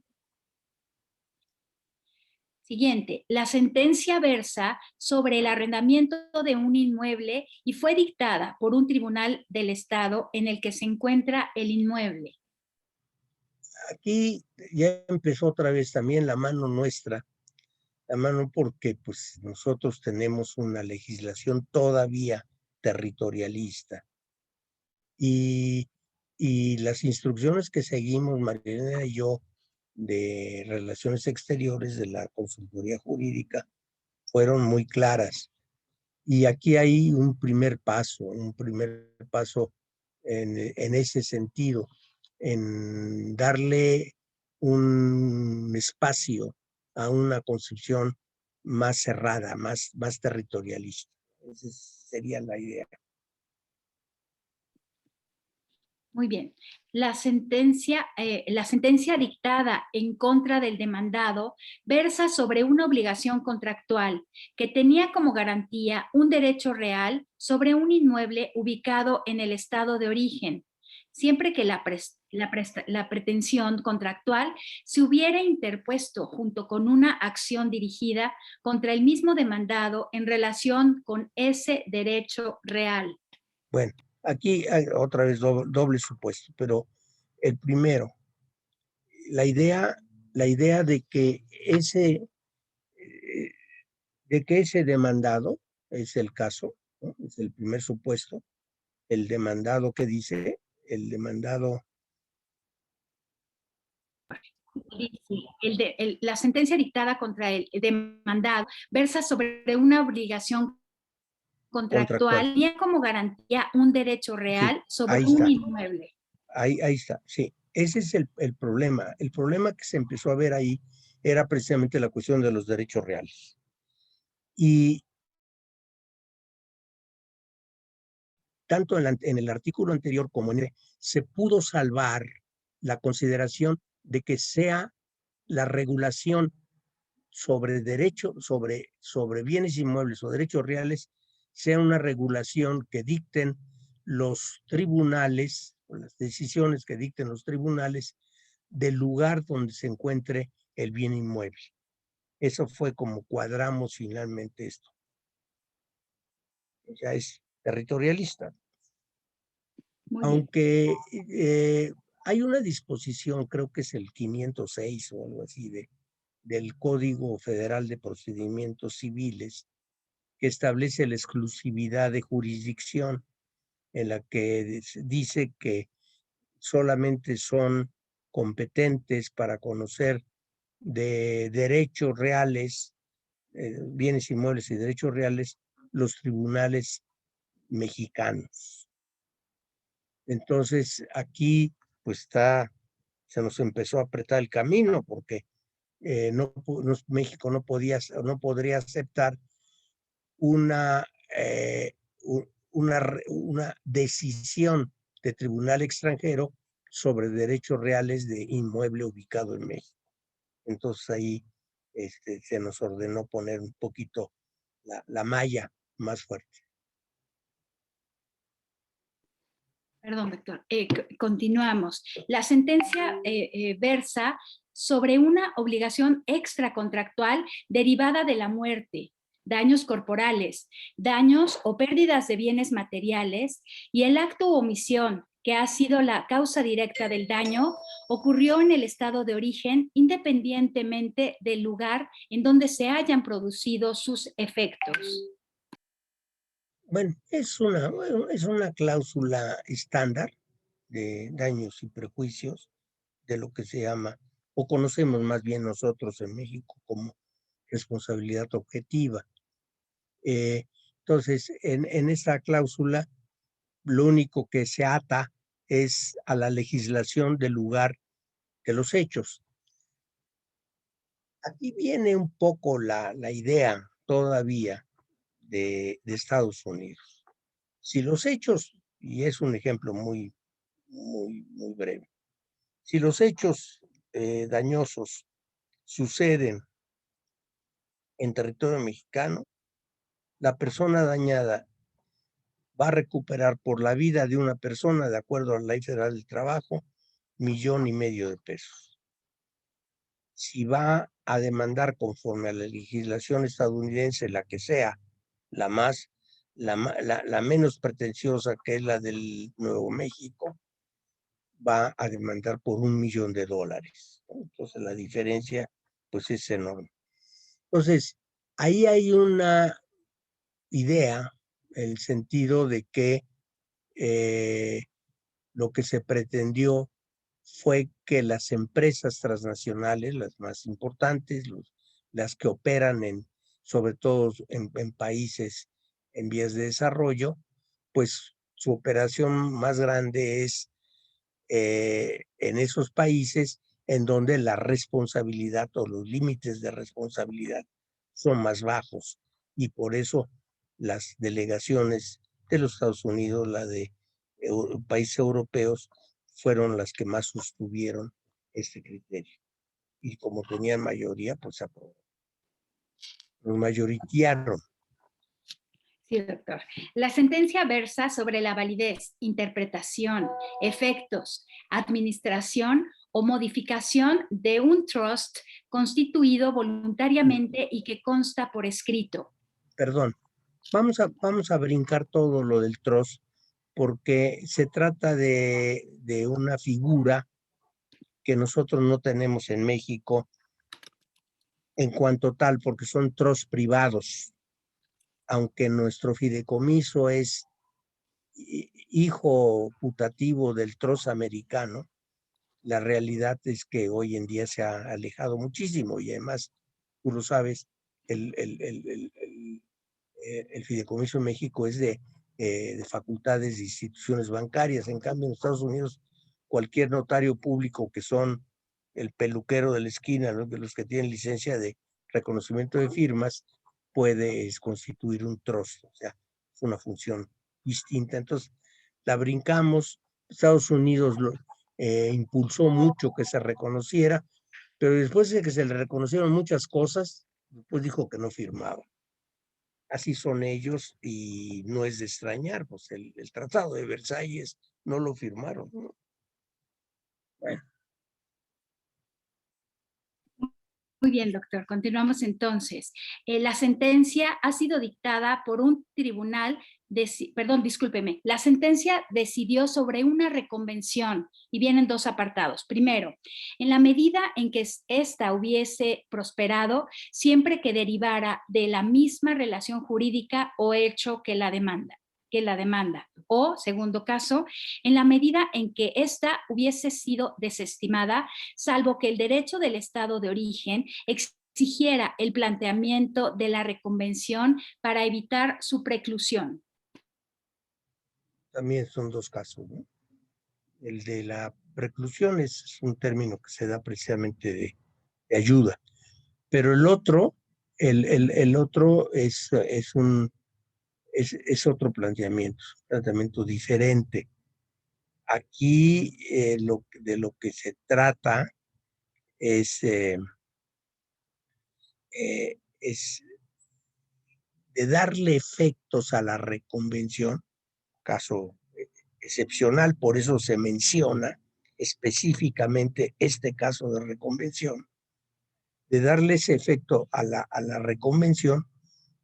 Siguiente, la sentencia versa sobre el arrendamiento de un inmueble y fue dictada por un tribunal del Estado en el que se encuentra el inmueble. Aquí ya empezó otra vez también la mano nuestra, la mano porque pues nosotros tenemos una legislación todavía territorialista y las instrucciones que seguimos, Marilena y yo, de Relaciones Exteriores de la Consultoría Jurídica, fueron muy claras. Y aquí hay un primer paso en ese sentido, en darle un espacio a una concepción más cerrada, más territorialista. Esa sería la idea. Muy bien. La sentencia dictada en contra del demandado versa sobre una obligación contractual que tenía como garantía un derecho real sobre un inmueble ubicado en el estado de origen, siempre que la pretensión contractual se hubiera interpuesto junto con una acción dirigida contra el mismo demandado en relación con ese derecho real. Bueno, aquí hay otra vez doble supuesto, pero el primero, la idea de que ese demandado, es el caso, ¿no? Es el primer supuesto, el demandado que dice, el demandado. La sentencia dictada contra el demandado versa sobre una obligación contractual y como garantía un derecho real sobre un inmueble. Ahí está, sí. Ese es el problema. El problema que se empezó a ver ahí era precisamente la cuestión de los derechos reales. Y tanto en el artículo anterior como en se pudo salvar la consideración de que sea la regulación sobre sobre bienes inmuebles o derechos reales, sea una regulación que dicten los tribunales, o las decisiones que dicten los tribunales del lugar donde se encuentre el bien inmueble. Eso fue como cuadramos finalmente esto. Ya es territorialista. Aunque hay una disposición, creo que es el 506 o algo así, del Código Federal de Procedimientos Civiles, que establece la exclusividad de jurisdicción, en la que dice que solamente son competentes para conocer de derechos reales, bienes inmuebles y derechos reales, los tribunales mexicanos. Entonces, aquí pues se nos empezó a apretar el camino porque México no podría aceptar una, una decisión de tribunal extranjero sobre derechos reales de inmueble ubicado en México. Entonces ahí se nos ordenó poner un poquito la malla más fuerte. Perdón, doctor. Continuamos. La sentencia versa sobre una obligación extracontractual derivada de la muerte, daños corporales, daños o pérdidas de bienes materiales y el acto o omisión que ha sido la causa directa del daño ocurrió en el estado de origen independientemente del lugar en donde se hayan producido sus efectos. Bueno, es una cláusula estándar de daños y perjuicios de lo que se llama, o conocemos más bien nosotros en México como responsabilidad objetiva. Entonces, en esta cláusula, lo único que se ata es a la legislación del lugar de los hechos. Aquí viene un poco la idea todavía de Estados Unidos. Si los hechos, y es un ejemplo muy breve, si los hechos dañosos suceden en territorio mexicano, la persona dañada va a recuperar por la vida de una persona, de acuerdo a la Ley Federal del Trabajo, 1,5 millones de pesos. Si va a demandar conforme a la legislación estadounidense, la que sea, la menos pretenciosa, que es la del Nuevo México, va a demandar por $1 millón. Entonces la diferencia pues es enorme. Entonces, ahí hay una idea, el sentido de que lo que se pretendió fue que las empresas transnacionales, las más importantes, las que operan sobre todo en países en vías de desarrollo, pues su operación más grande es en esos países en donde la responsabilidad o los límites de responsabilidad son más bajos, y por eso las delegaciones de los Estados Unidos, la de países europeos, fueron las que más sostuvieron este criterio. Y como tenían mayoría, pues aprobaron. Los mayoritearon. Sí, doctor. La sentencia versa sobre la validez, interpretación, efectos, administración o modificación de un trust constituido voluntariamente y que consta por escrito. Perdón, vamos a brincar todo lo del trust, porque se trata de una figura que nosotros no tenemos en México en cuanto tal, porque son trusts privados, aunque nuestro fideicomiso es hijo putativo del trust americano. La realidad es que hoy en día se ha alejado muchísimo, y además, tú lo sabes, el fideicomiso en México es de facultades de instituciones bancarias. En cambio, en Estados Unidos, cualquier notario público, que son el peluquero de la esquina, ¿no?, de los que tienen licencia de reconocimiento de firmas, puede constituir un trust. O sea, es una función distinta. Entonces, la brincamos. Estados Unidos impulsó mucho que se reconociera, pero después de que se le reconocieron muchas cosas, después dijo que no firmaba. Así son ellos, y no es de extrañar, pues el Tratado de Versalles no lo firmaron, ¿no? Bueno. Muy bien, doctor. Continuamos entonces. La sentencia ha sido dictada por un tribunal, discúlpeme. La sentencia decidió sobre una reconvención y vienen dos apartados. Primero, en la medida en que ésta hubiese prosperado, siempre que derivara de la misma relación jurídica o hecho que la demanda. O, segundo caso, en la medida en que ésta hubiese sido desestimada, salvo que el derecho del estado de origen exigiera el planteamiento de la reconvención para evitar su preclusión. También son dos casos, ¿no? El de la Preclusión es un término que se da precisamente de ayuda. Pero el otro, el otro es otro planteamiento diferente. Aquí de lo que se trata es de darle efectos a la reconvención, caso excepcional, por eso se menciona específicamente este caso de reconvención, de darle ese efecto a la reconvención,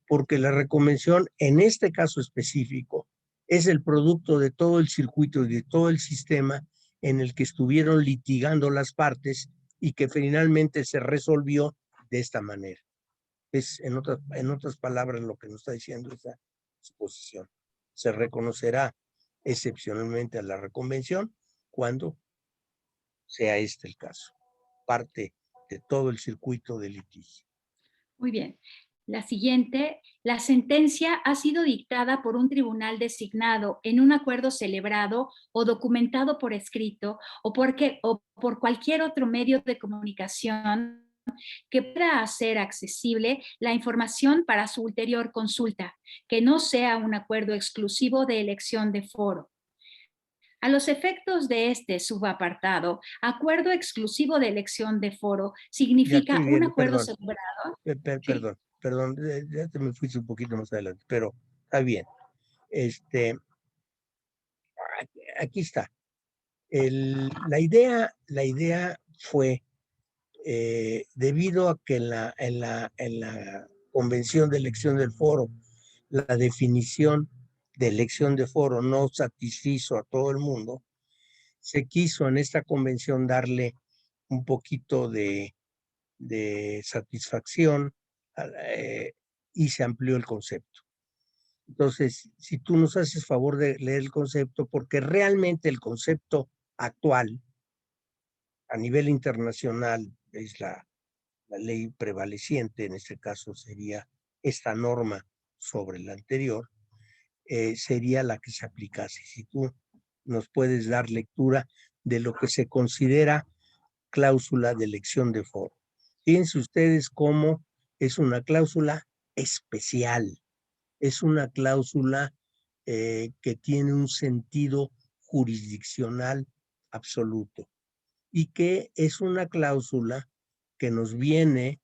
porque la reconvención en este caso específico es el producto de todo el circuito y de todo el sistema en el que estuvieron litigando las partes y que finalmente se resolvió de esta manera. Es, en otras palabras, lo que nos está diciendo esa exposición. Se reconocerá excepcionalmente a la reconvención cuando sea este el caso, parte de todo el circuito de litigio. Muy bien. La siguiente, la sentencia ha sido dictada por un tribunal designado en un acuerdo celebrado o documentado por escrito o por cualquier otro medio de comunicación que pueda hacer accesible la información para su ulterior consulta, que no sea un acuerdo exclusivo de elección de foro. A los efectos de este subapartado, acuerdo exclusivo de elección de foro Ya significa estoy un bien, acuerdo perdón, celebrado. ¿Sí? perdón, ya te me fuiste un poquito más adelante, pero está bien. Aquí está. La idea fue, debido a que en la convención de elección del foro, la definición de elección de foro no satisfizo a todo el mundo, se quiso en esta convención darle un poquito de satisfacción y se amplió el concepto. Entonces, si tú nos haces favor de leer el concepto, porque realmente el concepto actual a nivel internacional es la ley prevaleciente, en este caso sería esta norma sobre la anterior, sería la que se aplicase. Si tú nos puedes dar lectura de lo que se considera cláusula de elección de foro. Fíjense ustedes cómo es una cláusula especial, es una cláusula que tiene un sentido jurisdiccional absoluto y que es una cláusula que nos viene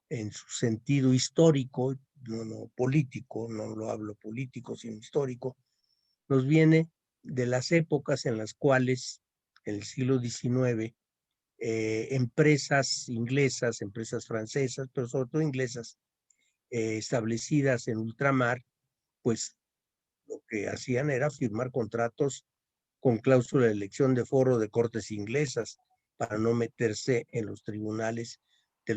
en su sentido histórico, no político, no lo hablo político, sino histórico, nos viene de las épocas en las cuales, en el siglo XIX, empresas inglesas, empresas francesas, pero sobre todo inglesas, establecidas en ultramar, pues lo que hacían era firmar contratos con cláusula de elección de foro de cortes inglesas para no meterse en los tribunales de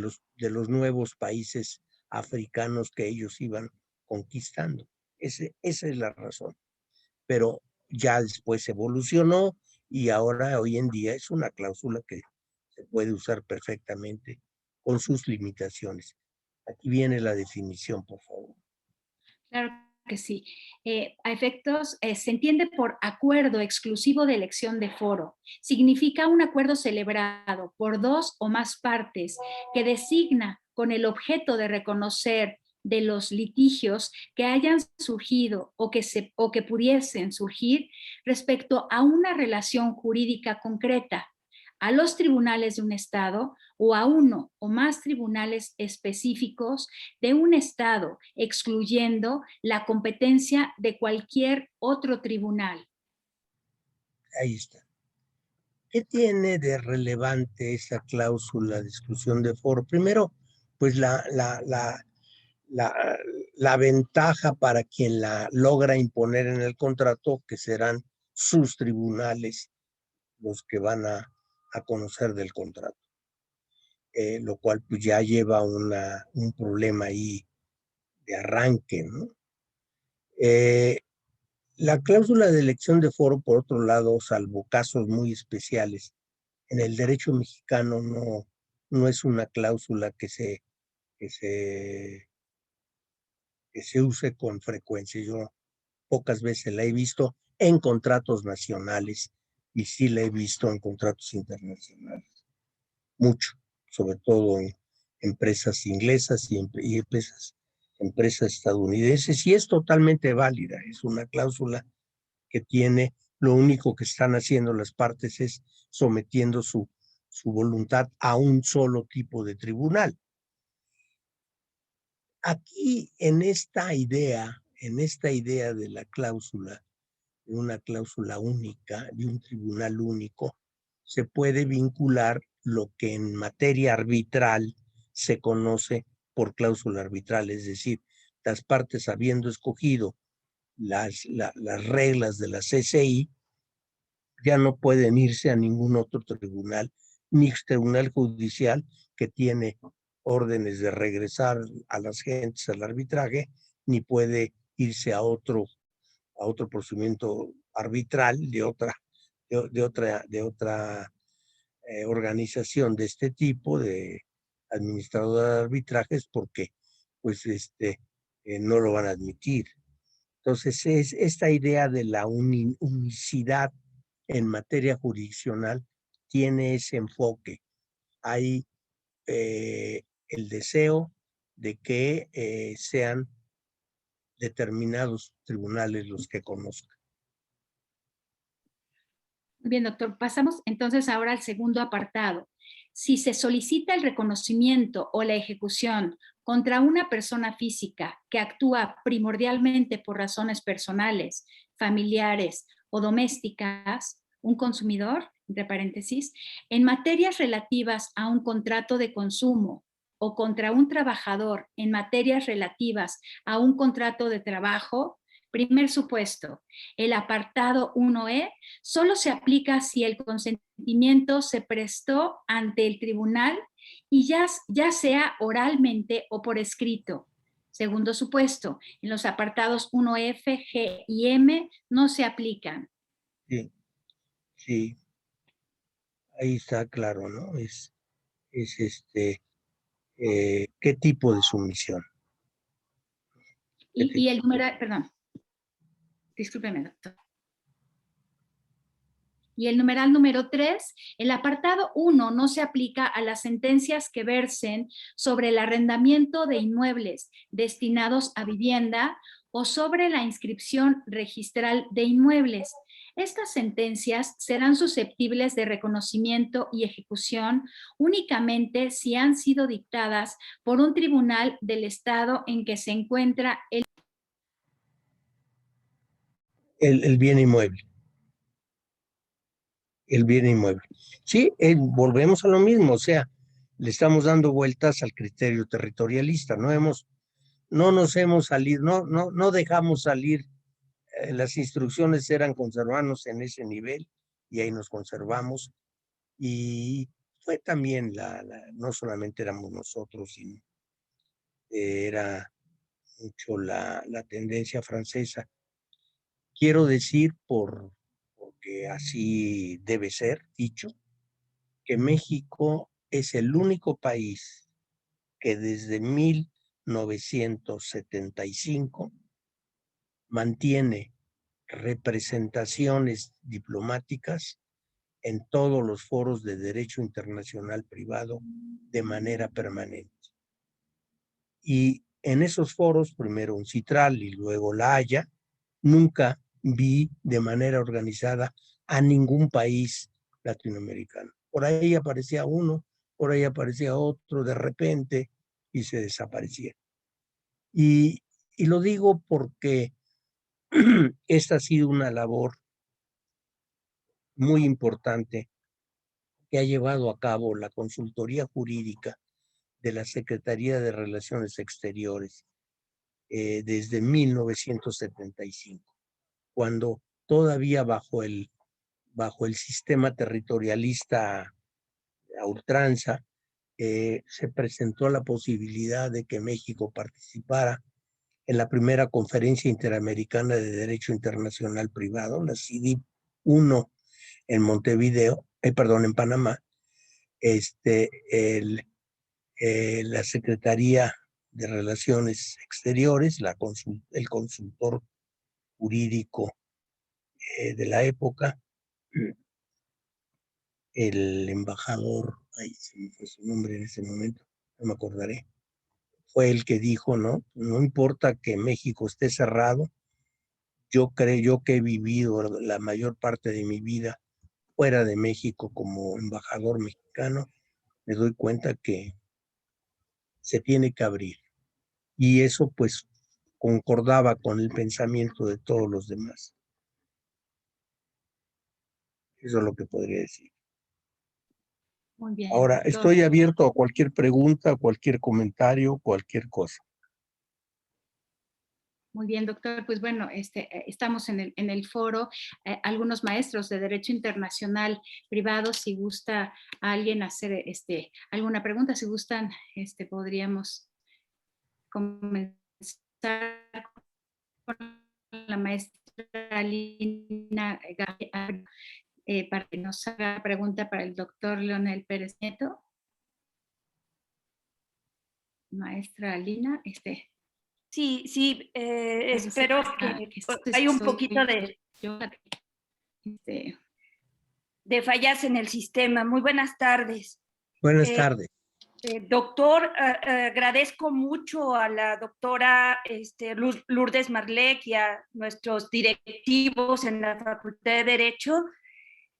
los nuevos países africanos que ellos iban conquistando. Esa es la razón. Pero ya después evolucionó y ahora hoy en día es una cláusula que se puede usar perfectamente con sus limitaciones. Aquí viene la definición, por favor. Claro que sí. A efectos, se entiende por acuerdo exclusivo de elección de foro. Significa un acuerdo celebrado por dos o más partes que designa con el objeto de reconocer de los litigios que hayan surgido o que pudiesen surgir respecto a una relación jurídica concreta a los tribunales de un Estado o a uno o más tribunales específicos de un Estado, excluyendo la competencia de cualquier otro tribunal. Ahí está. ¿Qué tiene de relevante esa cláusula de exclusión de foro? Primero, pues la, la ventaja para quien la logra imponer en el contrato, que serán sus tribunales los que van a conocer del contrato. Lo cual pues ya lleva un problema ahí de arranque, ¿no? La cláusula de elección de foro, por otro lado, salvo casos muy especiales, en el derecho mexicano no es una cláusula que se, que se use con frecuencia. Yo pocas veces la he visto en contratos nacionales y sí la he visto en contratos internacionales, mucho, sobre todo en empresas inglesas y empresas estadounidenses, y es totalmente válida, es una cláusula que tiene, lo único que están haciendo las partes es sometiendo su voluntad a un solo tipo de tribunal. Aquí, en esta idea de la cláusula, de una cláusula única, de un tribunal único, se puede vincular lo que en materia arbitral se conoce por cláusula arbitral, es decir, las partes habiendo escogido las reglas de la CCI, ya no pueden irse a ningún otro tribunal, ni tribunal judicial que tiene órdenes de regresar a las gentes al arbitraje, ni puede irse a otro procedimiento arbitral de otra organización de este tipo, de administradora de arbitrajes, porque pues no lo van a admitir. Entonces, es esta idea de la unicidad en materia jurisdiccional tiene ese enfoque. Hay el deseo de que sean determinados tribunales los que conozcan. Muy bien, doctor. Pasamos entonces ahora al segundo apartado. Si se solicita el reconocimiento o la ejecución contra una persona física que actúa primordialmente por razones personales, familiares o domésticas, un consumidor, entre paréntesis, en materias relativas a un contrato de consumo o contra un trabajador en materias relativas a un contrato de trabajo, primer supuesto, el apartado 1E solo se aplica si el consentimiento se prestó ante el tribunal y ya sea oralmente o por escrito. Segundo supuesto, en los apartados 1F, G y M no se aplican. Sí, sí, ahí está claro, ¿no? Es ¿qué tipo de sumisión? Y el numeral, perdón, discúlpeme, doctor. Y el numeral número 3, el apartado 1 no se aplica a las sentencias que versen sobre el arrendamiento de inmuebles destinados a vivienda o sobre la inscripción registral de inmuebles. Estas sentencias serán susceptibles de reconocimiento y ejecución únicamente si han sido dictadas por un tribunal del estado en que se encuentra el bien inmueble. El bien inmueble. Sí, volvemos a lo mismo, o sea, le estamos dando vueltas al criterio territorialista, no nos hemos salido, no dejamos salir, las instrucciones eran conservarnos en ese nivel y ahí nos conservamos, y fue también no solamente éramos nosotros, sino era mucho la tendencia francesa. Quiero decir, porque así debe ser dicho, que México es el único país que desde 1975 mantiene representaciones diplomáticas en todos los foros de derecho internacional privado de manera permanente. Y en esos foros, primero UNCITRAL y luego La Haya, nunca vi de manera organizada a ningún país latinoamericano. Por ahí aparecía uno, por ahí aparecía otro de repente y se desaparecía. Y lo digo porque esta ha sido una labor muy importante que ha llevado a cabo la consultoría jurídica de la Secretaría de Relaciones Exteriores desde 1975, cuando todavía bajo el sistema territorialista a ultranza, se presentó la posibilidad de que México participara en la primera Conferencia Interamericana de Derecho Internacional Privado, la CIDIP 1 en Montevideo, en Panamá. La Secretaría de Relaciones Exteriores, el consultor jurídico de la época, el embajador, ay, se me fue su nombre en ese momento, no me acordaré, fue el que dijo, ¿no? No importa que México esté cerrado, yo que he vivido la mayor parte de mi vida fuera de México como embajador mexicano, me doy cuenta que se tiene que abrir. Y eso pues concordaba con el pensamiento de todos los demás. Eso es lo que podría decir. Muy bien, Ahora, doctor. estoy abierto a cualquier pregunta, cualquier comentario, cualquier cosa. Muy bien, doctor. Pues bueno, estamos en el foro, algunos maestros de Derecho Internacional Privado, si gusta alguien hacer alguna pregunta, si gustan, podríamos comenzar con la maestra Lina para que nos haga pregunta para el doctor Leonel Pérez Nieto. Maestra Lina, Sí, sí, espero que hay un poquito de fallas en el sistema. Muy buenas tardes. Buenas tardes. Doctor, agradezco mucho a la doctora Lourdes Marlec y a nuestros directivos en la Facultad de Derecho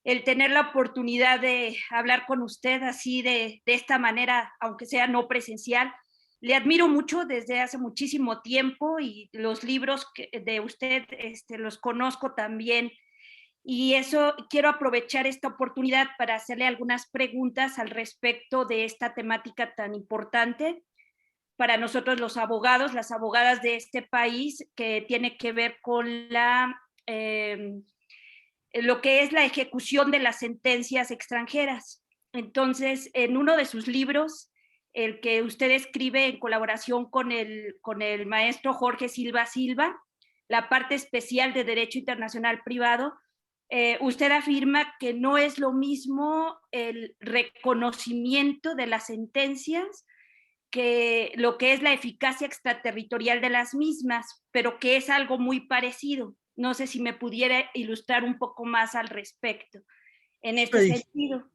el tener la oportunidad de hablar con usted así de esta manera, aunque sea no presencial. Le admiro mucho desde hace muchísimo tiempo y los libros de usted los conozco también. Y eso quiero aprovechar esta oportunidad para hacerle algunas preguntas al respecto de esta temática tan importante para nosotros los abogados, las abogadas de este país, que tiene que ver con lo que es la ejecución de las sentencias extranjeras. Entonces, en uno de sus libros, el que usted escribe en colaboración con el maestro Jorge Silva Silva, la parte especial de Derecho Internacional Privado, usted afirma que no es lo mismo el reconocimiento de las sentencias que lo que es la eficacia extraterritorial de las mismas, pero que es algo muy parecido. No sé si me pudiera ilustrar un poco más al respecto en este sentido.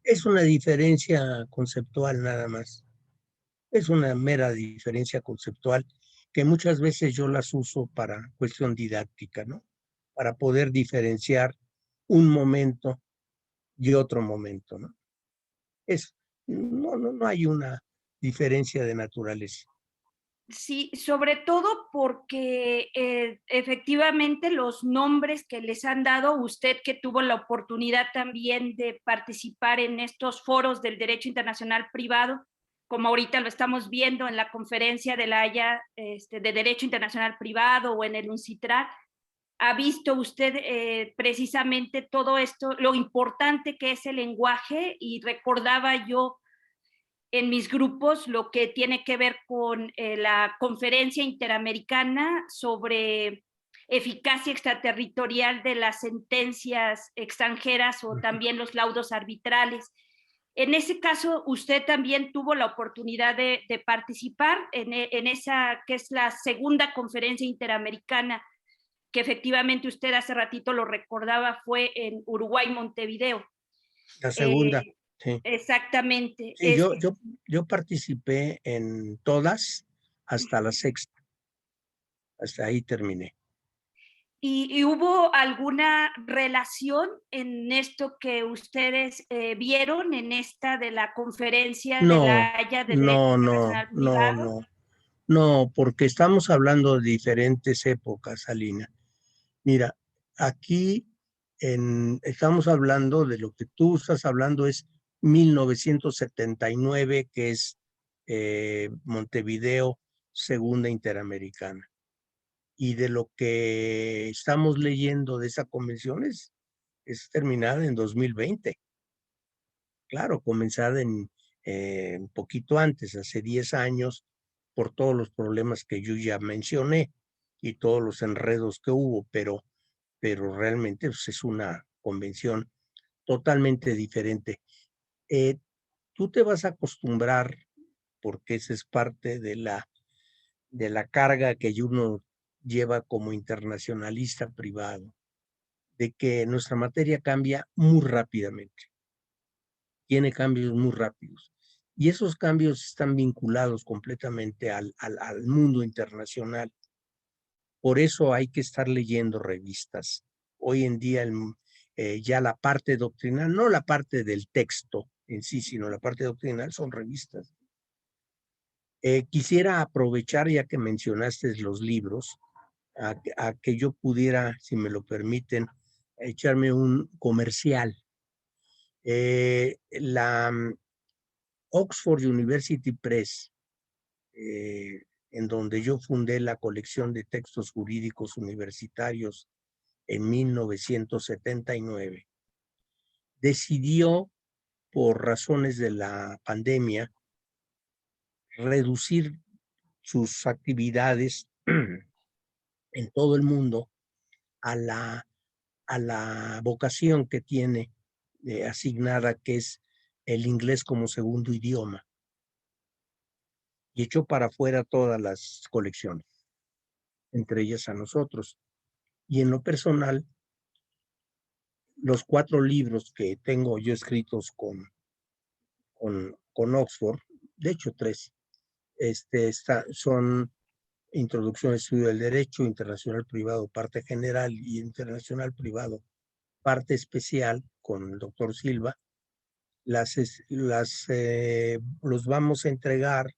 Es una diferencia conceptual nada más. Es una mera diferencia conceptual que muchas veces yo las uso para cuestión didáctica, ¿no? Para poder diferenciar un momento y otro momento, ¿no? No hay una diferencia de naturaleza. Sí, sobre todo porque efectivamente los nombres que les han dado, usted que tuvo la oportunidad también de participar en estos foros del derecho internacional privado, como ahorita lo estamos viendo en la conferencia de la Haya de Derecho Internacional Privado o en el UNCITRAL, ha visto usted precisamente todo esto, lo importante que es el lenguaje, y recordaba yo en mis grupos lo que tiene que ver con la conferencia interamericana sobre eficacia extraterritorial de las sentencias extranjeras o también los laudos arbitrales. En ese caso, usted también tuvo la oportunidad de participar en esa que es la segunda conferencia interamericana, que efectivamente usted hace ratito lo recordaba, fue en Uruguay, Montevideo. La segunda, sí. Exactamente. Sí, yo participé en todas hasta la sexta. Hasta ahí terminé. ¿Y hubo alguna relación en esto que ustedes vieron en esta de la conferencia de la Haya de Derecho Internacional Privado? No, porque estamos hablando de diferentes épocas, Alina. Mira, aquí estamos hablando de lo que tú estás hablando es 1979, que es Montevideo, Segunda Interamericana. Y de lo que estamos leyendo de esa convención es terminada en 2020. Claro, comenzada un poquito antes, hace 10 años, por todos los problemas que yo ya mencioné y todos los enredos que hubo, pero realmente pues, es una convención totalmente diferente. Tú te vas a acostumbrar, porque esa es parte de la carga que uno lleva como internacionalista privado, de que nuestra materia cambia muy rápidamente. tiene cambios muy rápidos. Y esos cambios están vinculados completamente al mundo internacional. Por eso hay que estar leyendo revistas. Hoy en día ya la parte doctrinal, no la parte del texto en sí, sino la parte doctrinal son revistas. Quisiera aprovechar, ya que mencionaste los libros, a que yo pudiera, si me lo permiten, echarme un comercial. La Oxford University Press, en donde yo fundé la colección de textos jurídicos universitarios en 1979, decidió, por razones de la pandemia, reducir sus actividades en todo el mundo a la vocación que tiene asignada, que es el inglés como segundo idioma, y echó para afuera todas las colecciones, entre ellas a nosotros. Y en lo personal, los 4 libros que tengo yo escritos con Oxford, de hecho 3, son Introducción al Estudio del Derecho, Internacional Privado, parte general, y Internacional Privado, parte especial, con el doctor Silva. Los vamos a entregar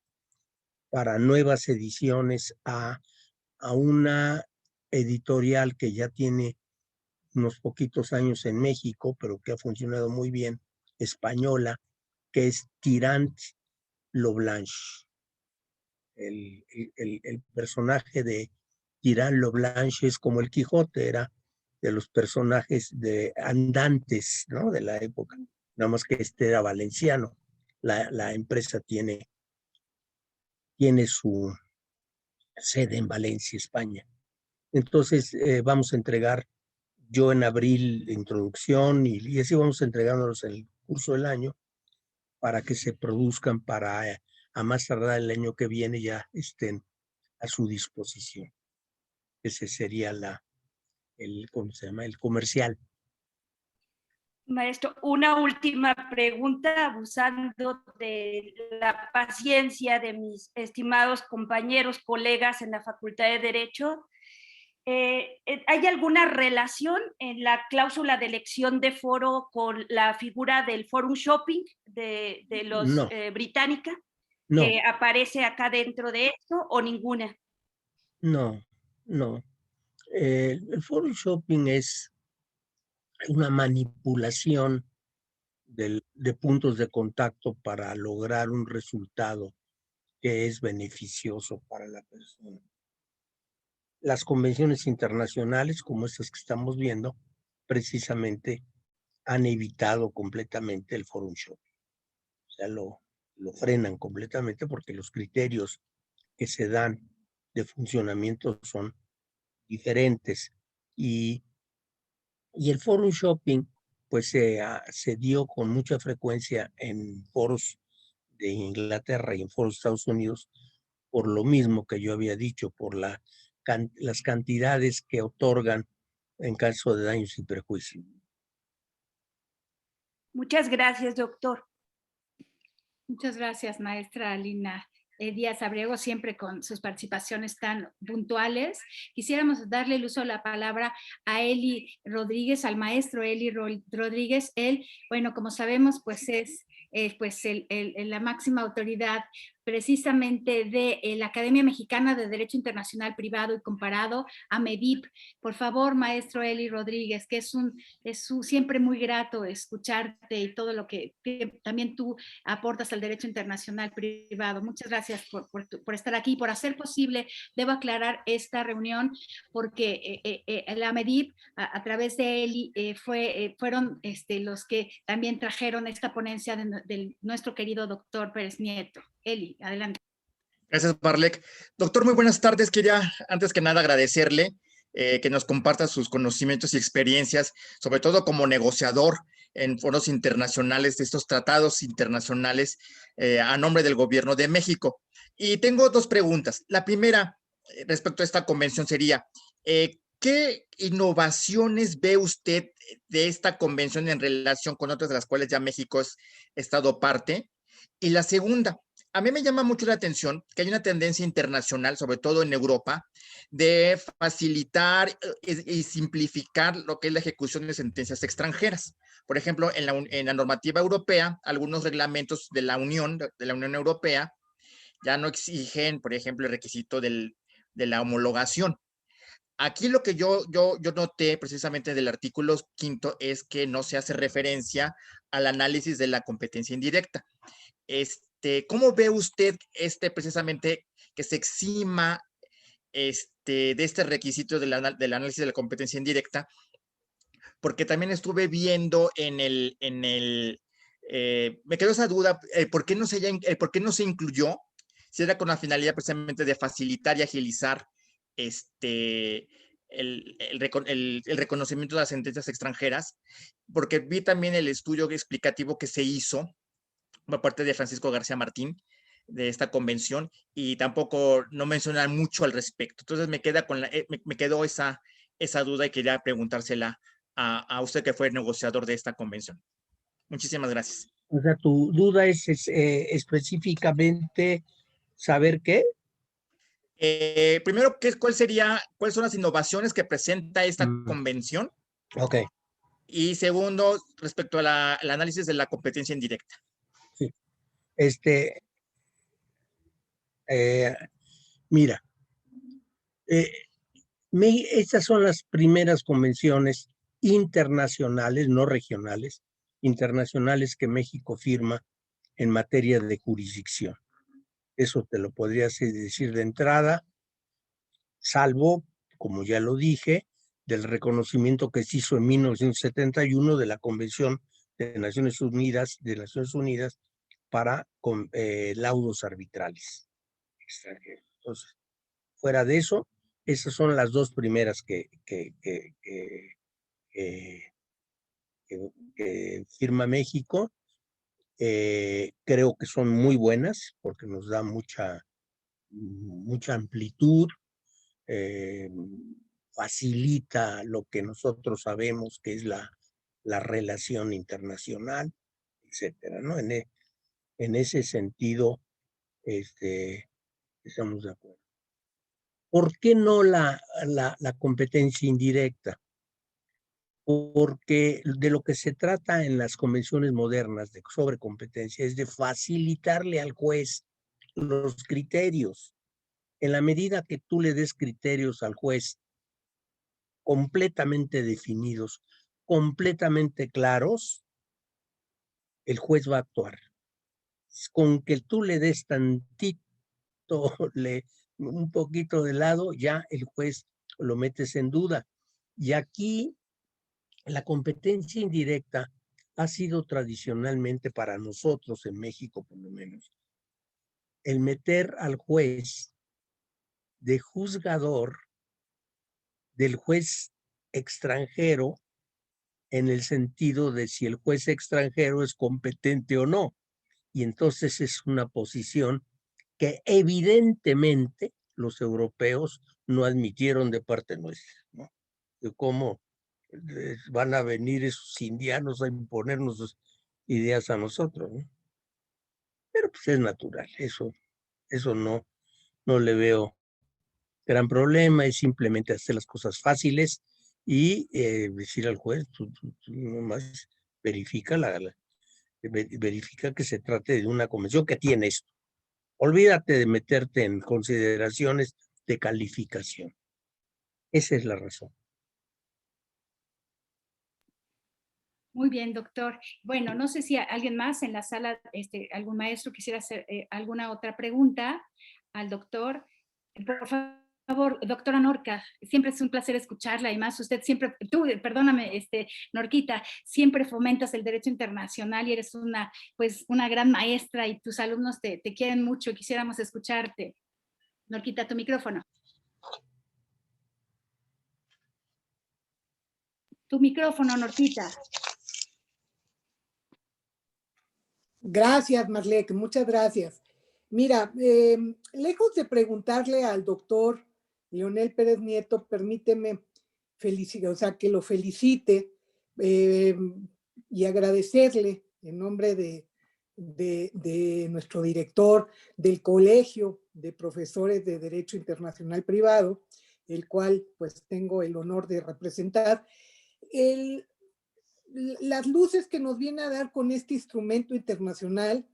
para nuevas ediciones a una editorial que ya tiene unos poquitos años en México, pero que ha funcionado muy bien, española, que es Tirant Loblanche. El personaje de Tirant Loblanche es como el Quijote, era de los personajes andantes, ¿no?, de la época, nada más que era valenciano. La empresa tiene su sede en Valencia, España. Entonces vamos a entregar, yo en abril, introducción, y así vamos entregándolos en el curso del año, para que se produzcan para a más tardar el año que viene ya estén a su disposición. Ese sería ¿cómo se llama?, el comercial. Maestro, una última pregunta, abusando de la paciencia de mis estimados compañeros, colegas en la Facultad de Derecho. ¿Hay alguna relación en la cláusula de elección de foro con la figura del forum shopping de los No. británica, No, que aparece acá dentro de esto, o ninguna? no. El forum shopping es una manipulación de puntos de contacto para lograr un resultado que es beneficioso para la persona. Las convenciones internacionales, como estas que estamos viendo, precisamente han evitado completamente el forum shopping. O sea, lo frenan completamente, porque los criterios que se dan de funcionamiento son diferentes. Y el forum shopping, pues se dio con mucha frecuencia en foros de Inglaterra y en foros de Estados Unidos, por lo mismo que yo había dicho, por las cantidades que otorgan en caso de daños y perjuicios. Muchas gracias, doctor. Muchas gracias, maestra Lina Díaz Abrego, siempre con sus participaciones tan puntuales. Quisiéramos darle el uso de la palabra a Eli Rodríguez, al maestro Eli Rodríguez. Él, bueno, como sabemos, pues es la máxima autoridad precisamente de la Academia Mexicana de Derecho Internacional Privado y Comparado, AMEDIP. Por favor, maestro Eli Rodríguez, que es siempre muy grato escucharte y todo lo que también tú aportas al derecho internacional privado. Muchas gracias por estar aquí, por hacer posible, debo aclarar, esta reunión, porque la AMEDIP, a través de Eli, fueron los que también trajeron esta ponencia de nuestro querido doctor Pérez Nieto. Eli, adelante. Gracias, Marlec. Doctor, muy buenas tardes. Quería, antes que nada, agradecerle que nos comparta sus conocimientos y experiencias, sobre todo como negociador en foros internacionales de estos tratados internacionales a nombre del Gobierno de México. Y tengo 2 preguntas. La primera, respecto a esta convención, sería, ¿qué innovaciones ve usted de esta convención en relación con otras de las cuales ya México es estado parte? Y la segunda, a mí me llama mucho la atención que hay una tendencia internacional, sobre todo en Europa, de facilitar y simplificar lo que es la ejecución de sentencias extranjeras. Por ejemplo, en la normativa europea, algunos reglamentos de la Unión Europea ya no exigen, por ejemplo, el requisito de la homologación. Aquí lo que yo noté precisamente del artículo 5 es que no se hace referencia al análisis de la competencia indirecta. ¿Cómo ve usted precisamente que se exima de este requisito del análisis de la competencia indirecta? Porque también estuve viendo me quedó esa duda, ¿por qué no se incluyó? Si era con la finalidad precisamente de facilitar y agilizar el reconocimiento de las sentencias extranjeras, porque vi también el estudio explicativo que se hizo por parte de Francisco García Martín de esta convención y tampoco no mencionan mucho al respecto. Entonces me quedó esa duda y quería preguntársela a usted que fue negociador de esta convención. Muchísimas gracias. O sea, tu duda es específicamente saber qué. Primero, ¿cuáles son las innovaciones que presenta esta convención? Ok. Y segundo, respecto al análisis de la competencia indirecta. Sí. Mira, estas son las primeras convenciones internacionales, no regionales, internacionales que México firma en materia de jurisdicción. Eso te lo podría decir de entrada, salvo, como ya lo dije, del reconocimiento que se hizo en 1971 de la Convención de Naciones Unidas, para laudos arbitrales extranjeros. Entonces, fuera de eso, esas son las dos primeras que firma México. Creo que son muy buenas porque nos da mucha amplitud, facilita lo que nosotros sabemos que es la relación internacional, etcétera, ¿no? En ese sentido, estamos de acuerdo. ¿Por qué no la competencia indirecta? Porque de lo que se trata en las convenciones modernas sobre competencia es de facilitarle al juez los criterios. En la medida que tú le des criterios al juez completamente definidos, completamente claros, el juez va a actuar. Con que tú le des tantito, un poquito de lado, ya el juez lo metes en duda. Y aquí la competencia indirecta ha sido tradicionalmente para nosotros en México, por lo menos, el meter al juez de juzgador del juez extranjero en el sentido de si el juez extranjero es competente o no. Y entonces es una posición que evidentemente los europeos no admitieron de parte nuestra, ¿no? De cómo van a venir esos indianos a imponernos sus ideas a nosotros, ¿no? Pero pues es natural, eso no le veo gran problema, es simplemente hacer las cosas fáciles y decir al juez, tú nomás verifica verifica que se trate de una convención que tiene esto. Olvídate de meterte en consideraciones de calificación. Esa es la razón. Muy bien, doctor. Bueno, no sé si alguien más en la sala, algún maestro quisiera hacer alguna otra pregunta al doctor. Por favor, doctora Norca, siempre es un placer escucharla y más usted siempre, perdóname, Norquita, siempre fomentas el derecho internacional y eres una gran maestra y tus alumnos te quieren mucho. Quisiéramos escucharte. Norquita, tu micrófono. Tu micrófono, Norquita. Gracias, Marlek, muchas gracias. Mira, lejos de preguntarle al doctor Leonel Pérez Nieto, permíteme o sea, que lo felicite y agradecerle en nombre de nuestro director del Colegio de Profesores de Derecho Internacional Privado, el cual pues tengo el honor de representar, las luces que nos viene a dar con este instrumento internacional,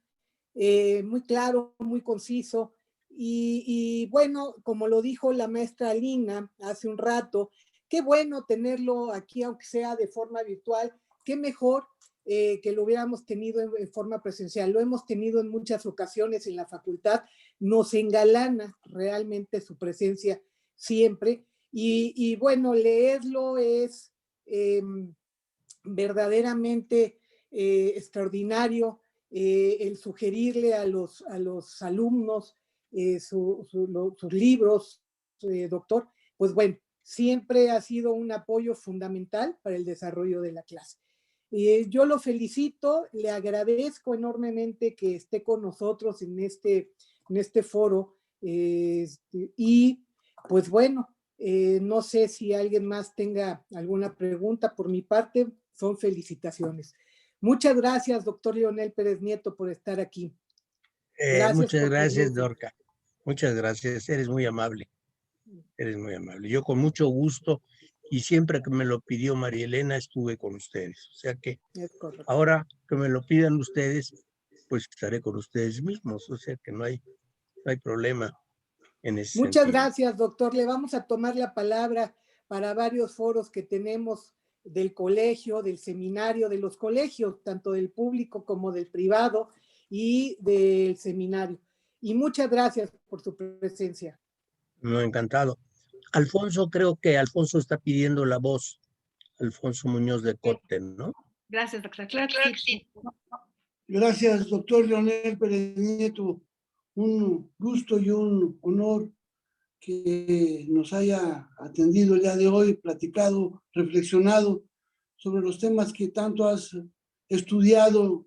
muy claro, muy conciso, y bueno, como lo dijo la maestra Lina hace un rato, qué bueno tenerlo aquí, aunque sea de forma virtual, qué mejor que lo hubiéramos tenido en forma presencial. Lo hemos tenido en muchas ocasiones en la facultad, nos engalana realmente su presencia siempre, y bueno, leerlo es verdaderamente extraordinario, el sugerirle a los alumnos sus libros, doctor, pues bueno, siempre ha sido un apoyo fundamental para el desarrollo de la clase. Yo lo felicito, le agradezco enormemente que esté con nosotros en este foro, y pues bueno, no sé si alguien más tenga alguna pregunta. Por mi parte, son felicitaciones. Muchas gracias, doctor Leonel Pérez Nieto, por estar aquí. Gracias Muchas por gracias, permitirme. Dorca. Muchas gracias, eres muy amable. Eres muy amable. Yo con mucho gusto, y siempre que me lo pidió María Elena, estuve con ustedes. O sea que Es correcto. ahora que me lo pidan ustedes, pues estaré con ustedes mismos. O sea que no hay problema en ese Muchas sentido. gracias, doctor. Le vamos a tomar la palabra para varios foros que tenemos del colegio, del seminario, de los colegios, tanto del público como del privado y del seminario. Y muchas gracias por su presencia. No, encantado. Alfonso, creo que Alfonso está pidiendo la voz. Alfonso Muñoz de Cotten, ¿no? Gracias, doctor. Claro que sí. Gracias, doctor Leonel Pérez Nieto. Un gusto y un honor que nos haya atendido el día de hoy, platicado, reflexionado sobre los temas que tanto has estudiado.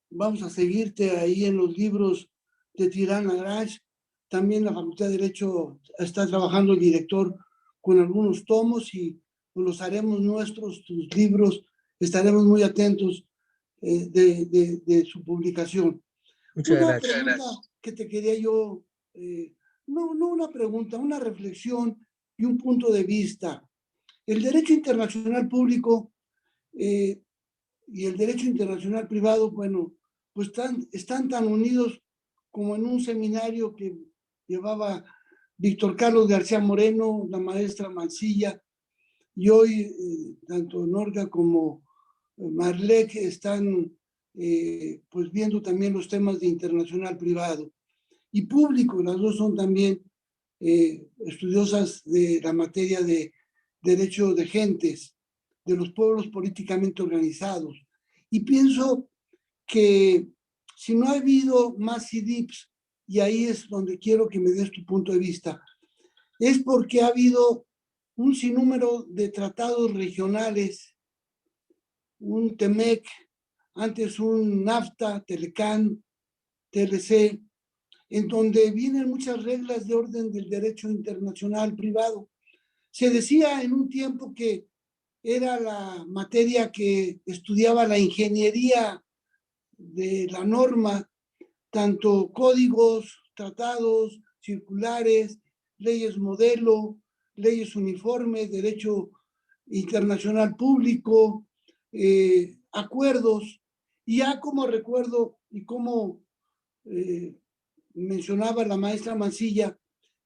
Vamos a seguirte ahí en los libros de Tirán Lagrange. También la Facultad de Derecho está trabajando el director con algunos tomos y los haremos nuestros, tus libros. Estaremos muy atentos de su publicación. Muchas Una gracias. pregunta que te quería yo, no una pregunta, una reflexión y un punto de vista. El derecho internacional público y el derecho internacional privado, bueno, pues están tan unidos como en un seminario que llevaba Víctor Carlos García Moreno, la maestra Mancilla, y hoy tanto Norca como Marlec están pues viendo también los temas de internacional privado y público. Las dos son también estudiosas de la materia de derecho de gentes, de los pueblos políticamente organizados. Y pienso que si no ha habido más CIDIPs, y ahí es donde quiero que me des tu punto de vista, es porque ha habido un sinnúmero de tratados regionales, un TEMEC, antes un NAFTA, Telecán, TLC, en donde vienen muchas reglas de orden del derecho internacional privado. Se decía en un tiempo que era la materia que estudiaba la ingeniería de la norma, tanto códigos, tratados, circulares, leyes modelo, leyes uniformes, derecho internacional público, acuerdos. Y ya como recuerdo y como mencionaba la maestra Mancilla,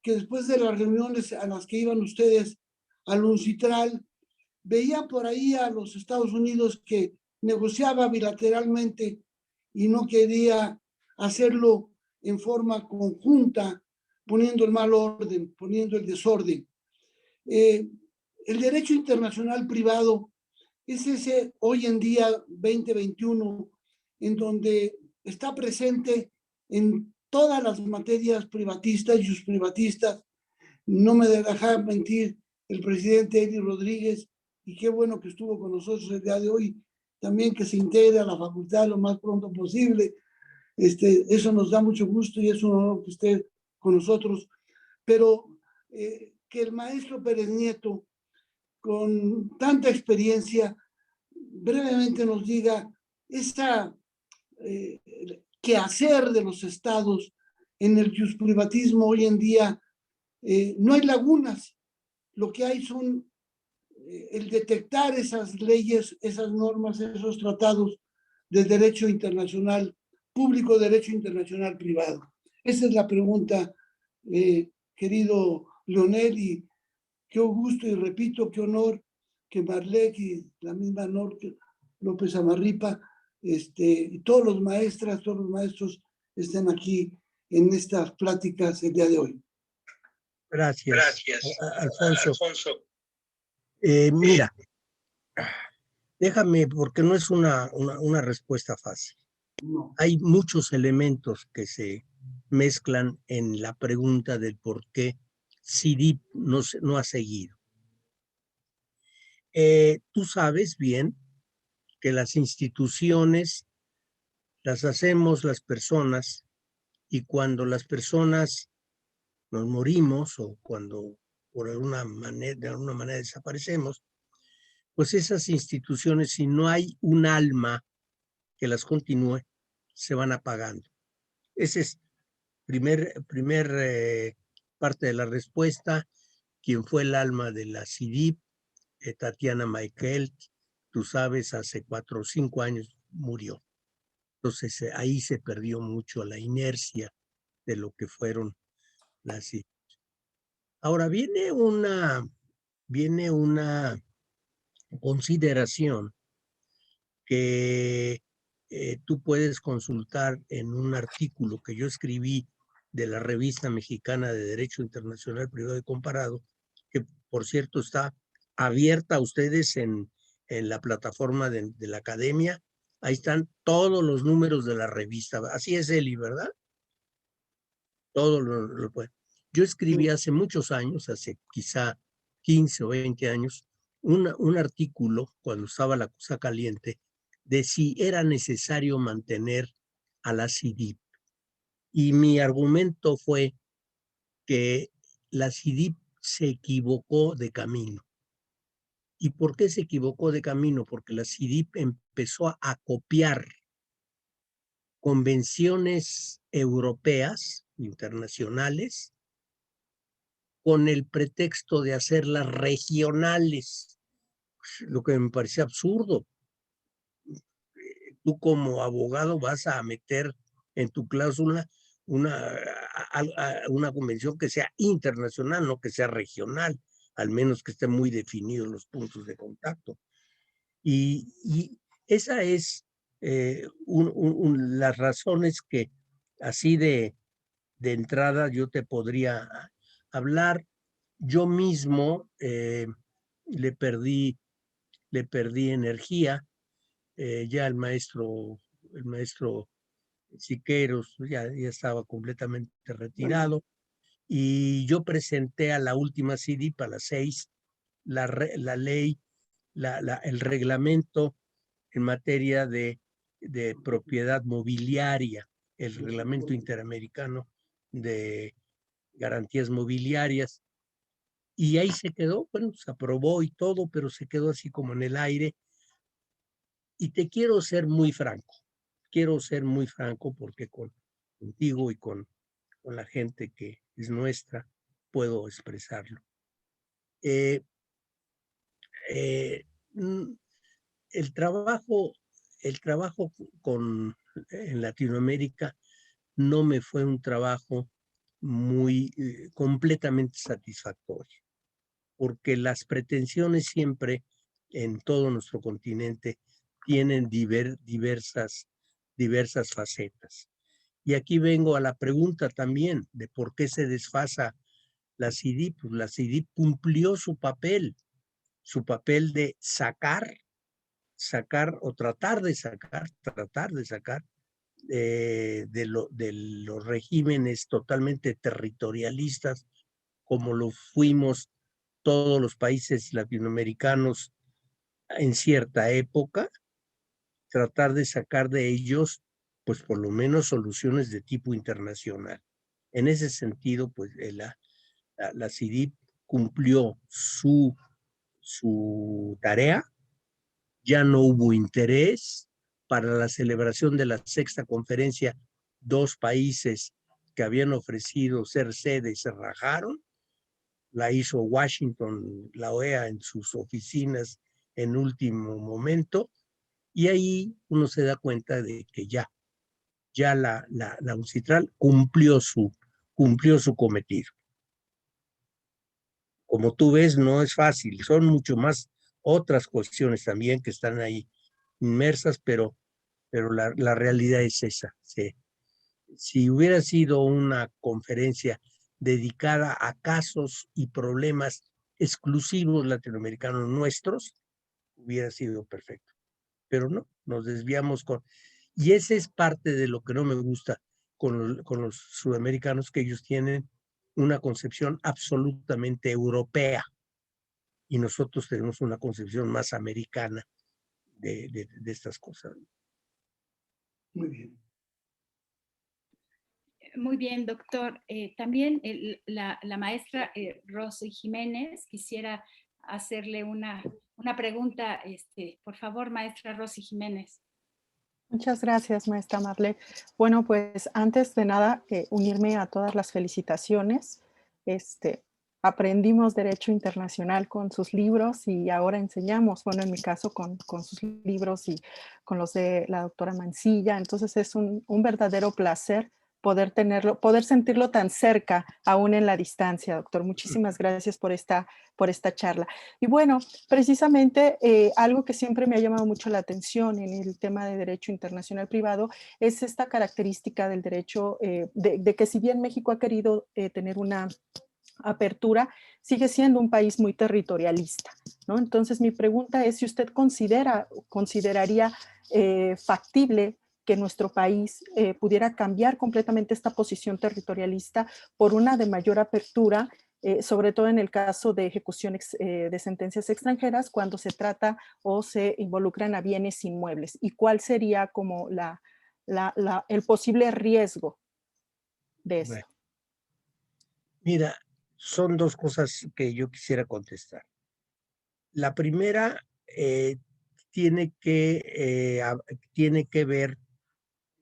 que después de las reuniones a las que iban ustedes al UNCITRAL, veía por ahí a los Estados Unidos que negociaba bilateralmente y no quería hacerlo en forma conjunta, poniendo el mal orden, poniendo el desorden. El derecho internacional privado es ese hoy en día 2021 en donde está presente en todas las materias privatistas y sus privatistas. No me deja mentir el presidente Eli Rodríguez, y qué bueno que estuvo con nosotros el día de hoy, también que se integre a la facultad lo más pronto posible. Eso nos da mucho gusto y es un honor que esté con nosotros. Pero que el maestro Pérez Nieto con tanta experiencia, brevemente nos diga esa quehacer de los estados en el jusprivatismo hoy en día. No hay lagunas, lo que hay son el detectar esas leyes, esas normas, esos tratados de derecho internacional público, derecho internacional privado. Esa es la pregunta, querido Leonel, y qué gusto, y repito, qué honor que Marlec y la misma López Amarripa, y todos los maestros estén aquí en estas pláticas el día de hoy. Gracias, Alfonso. Mira, déjame, porque no es una respuesta fácil. No. Hay muchos elementos que se mezclan en la pregunta del por qué CIDIP no ha seguido. Tú sabes bien que las instituciones las hacemos las personas, y cuando las personas nos morimos o cuando por alguna manera desaparecemos, pues esas instituciones, si no hay un alma que las continúe, se van apagando. Ese es primer parte de la respuesta. Quien fue el alma de la CIDIP, Tatiana Maikelt, tú sabes, hace 4 o 5 años murió. Entonces ahí se perdió mucho la inercia de lo que fueron las CIDIP. Ahora viene una consideración que tú puedes consultar en un artículo que yo escribí de la Revista Mexicana de Derecho Internacional Privado y Comparado, que por cierto está abierta a ustedes en la plataforma de la academia. Ahí están todos los números de la revista. Así es, Eli, ¿verdad? Todo lo puede. Yo escribí hace muchos años, hace quizá 15 o 20 años, un artículo, cuando estaba la cosa caliente, de si era necesario mantener a la CIDIP. Y mi argumento fue que la CIDIP se equivocó de camino. ¿Y por qué se equivocó de camino? Porque la CIDIP empezó a copiar convenciones europeas, internacionales, con el pretexto de hacerlas regionales, lo que me parecía absurdo. Tú como abogado vas a meter en tu cláusula una convención que sea internacional, no que sea regional, al menos que estén muy definidos los puntos de contacto. Y esa es las razones que así de entrada yo te podría hablar. Yo mismo le perdí energía. Ya el maestro Siqueiros ya estaba completamente retirado, y yo presenté a la última CIDIP, a las 6, la ley, el reglamento en materia de propiedad mobiliaria, el reglamento interamericano de garantías mobiliarias, y ahí se quedó. Bueno, se aprobó y todo, pero se quedó así como en el aire. Y te quiero ser muy franco, porque contigo y con la gente que es nuestra puedo expresarlo. El trabajo en Latinoamérica no me fue un trabajo muy completamente satisfactorio, porque las pretensiones siempre en todo nuestro continente tienen diversas facetas. Y aquí vengo a la pregunta también de por qué se desfasa la CIDIP. Pues la CIDIP cumplió su papel de sacar o tratar de sacar de los regímenes totalmente territorialistas, como lo fuimos todos los países latinoamericanos en cierta época, tratar de sacar de ellos, pues por lo menos soluciones de tipo internacional. En ese sentido, pues la CIDIP cumplió su su tarea, ya no hubo interés para la celebración de la 6ª conferencia. 2 países que habían ofrecido ser sede se rajaron. La hizo Washington, la OEA, en sus oficinas en último momento, y ahí uno se da cuenta de que ya la UNCITRAL cumplió su cometido. Como tú ves, no es fácil, son mucho más otras cuestiones también que están ahí inmersas, pero la realidad es esa. Si hubiera sido una conferencia dedicada a casos y problemas exclusivos latinoamericanos nuestros, hubiera sido perfecto. Pero no, nos desviamos con... Y ese es parte de lo que no me gusta con los sudamericanos, que ellos tienen una concepción absolutamente europea y nosotros tenemos una concepción más americana de estas cosas. Muy bien. Muy bien, doctor. También la maestra Rosy Jiménez quisiera hacerle una pregunta. Por favor, maestra Rosy Jiménez. Muchas gracias, maestra Marlek. Bueno, pues antes de nada, unirme a todas las felicitaciones. Aprendimos Derecho Internacional con sus libros y ahora enseñamos, bueno, en mi caso con sus libros y con los de la doctora Mancilla. Entonces es un verdadero placer poder tenerlo, poder sentirlo tan cerca, aún en la distancia, doctor. Muchísimas gracias por esta charla. Y bueno, precisamente algo que siempre me ha llamado mucho la atención en el tema de derecho internacional privado es esta característica del derecho, de que si bien México ha querido tener una apertura, sigue siendo un país muy territorialista, ¿no? Entonces mi pregunta es si usted consideraría factible que nuestro país pudiera cambiar completamente esta posición territorialista por una de mayor apertura, sobre todo en el caso de ejecuciones de sentencias extranjeras, cuando se trata o se involucran a bienes inmuebles. ¿Y cuál sería como el posible riesgo de esto? Bueno, mira, son 2 cosas que yo quisiera contestar. La primera tiene que ver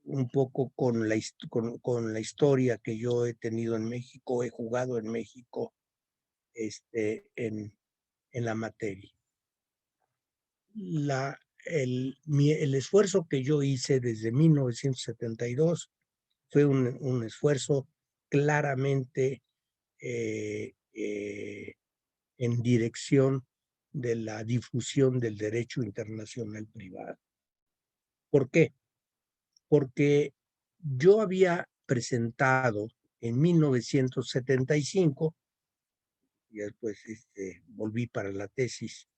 un poco con la historia que yo he tenido en México, he jugado en México en la materia. El esfuerzo que yo hice desde 1972 fue un esfuerzo claramente en dirección de la difusión del derecho internacional privado. ¿Por qué? Porque yo había presentado en 1975, y después volví para la tesis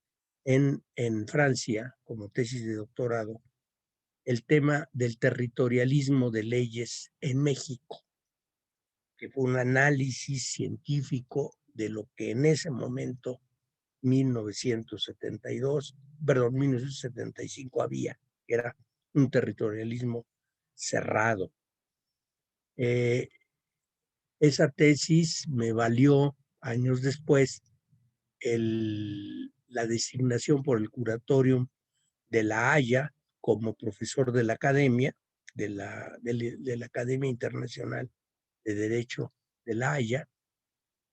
en Francia como tesis de doctorado, el tema del territorialismo de leyes en México, que fue un análisis científico de lo que en ese momento, 1975 había, que era un territorialismo cerrado. Esa tesis me valió años después la designación por el Curatorium de La Haya como profesor de la Academia, de la Academia Internacional de Derecho de La Haya,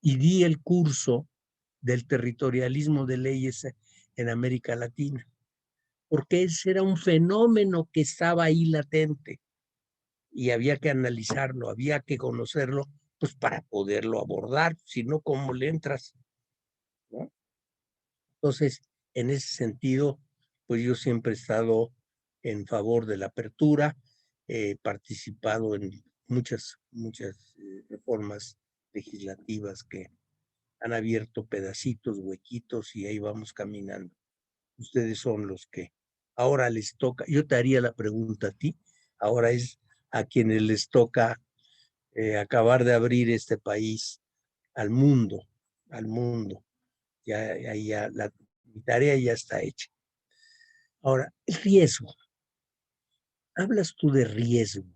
y di el curso del territorialismo de leyes en América Latina, porque ese era un fenómeno que estaba ahí latente y había que analizarlo, había que conocerlo, pues para poderlo abordar, si no, ¿cómo le entras? ¿No? Entonces, en ese sentido, pues yo siempre he estado en favor de la apertura, he participado en muchas reformas legislativas que han abierto pedacitos, huequitos, y ahí vamos caminando. Ustedes son los que ahora les toca. Yo te haría la pregunta a ti, ahora es a quienes les toca acabar de abrir este país al mundo. Ya mi tarea ya está hecha. Ahora, el riesgo. Hablas tú de riesgo.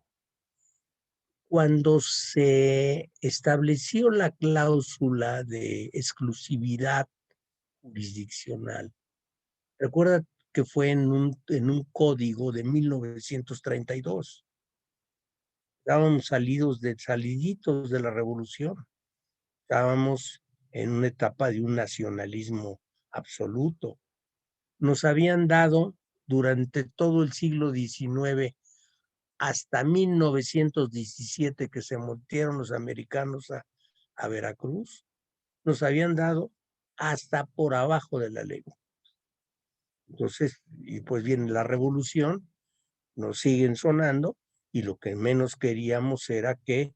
Cuando se estableció la cláusula de exclusividad jurisdiccional. Recuerda que fue en un código de 1932. Estábamos saliditos de la revolución. Estábamos en una etapa de un nacionalismo absoluto. Nos habían dado durante todo el siglo XIX hasta 1917 que se metieron los americanos a Veracruz, nos habían dado hasta por abajo de la lengua. Entonces, y pues viene la revolución, nos siguen sonando, y lo que menos queríamos era que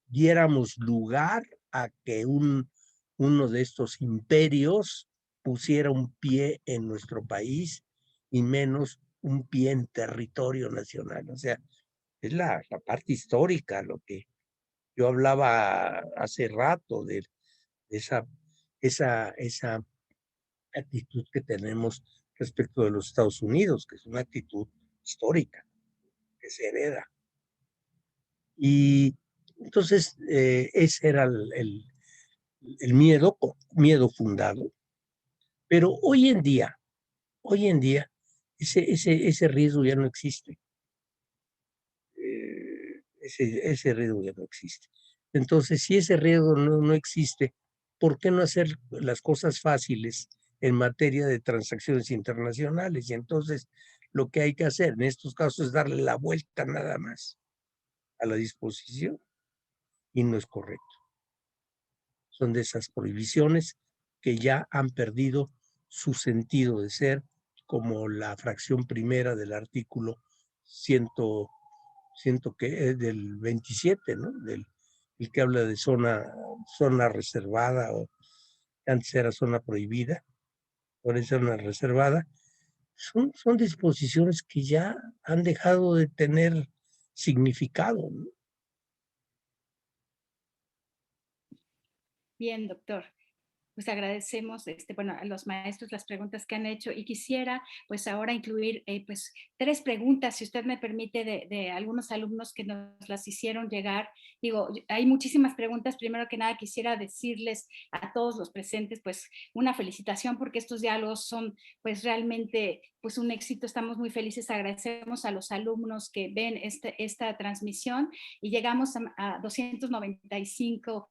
diéramos lugar a que uno de estos imperios pusiera un pie en nuestro país y menos un pie en territorio nacional. O sea, es la parte histórica, lo que yo hablaba hace rato de esa actitud que tenemos respecto de los Estados Unidos, que es una actitud histórica, que se hereda. Y entonces ese era el miedo fundado. Pero hoy en día, ese riesgo ya no existe. Ese riesgo ya no existe. Entonces, si ese riesgo no existe, ¿por qué no hacer las cosas fáciles en materia de transacciones internacionales? Y entonces, lo que hay que hacer en estos casos es darle la vuelta nada más a la disposición, y no es correcto. Son de esas prohibiciones que ya han perdido su sentido de ser, como la fracción primera del artículo 100 del 27, ¿no? El que habla de zona reservada, o antes era zona prohibida, ahora es zona reservada. Son disposiciones que ya han dejado de tener significado, ¿no? Bien, doctor. Pues agradecemos bueno, a los maestros las preguntas que han hecho, y quisiera pues ahora incluir pues 3 preguntas, si usted me permite, de algunos alumnos que nos las hicieron llegar. Digo, hay muchísimas preguntas. Primero que nada quisiera decirles a todos los presentes pues una felicitación, porque estos diálogos son pues realmente pues un éxito. Estamos muy felices, agradecemos a los alumnos que ven esta transmisión, y llegamos a 295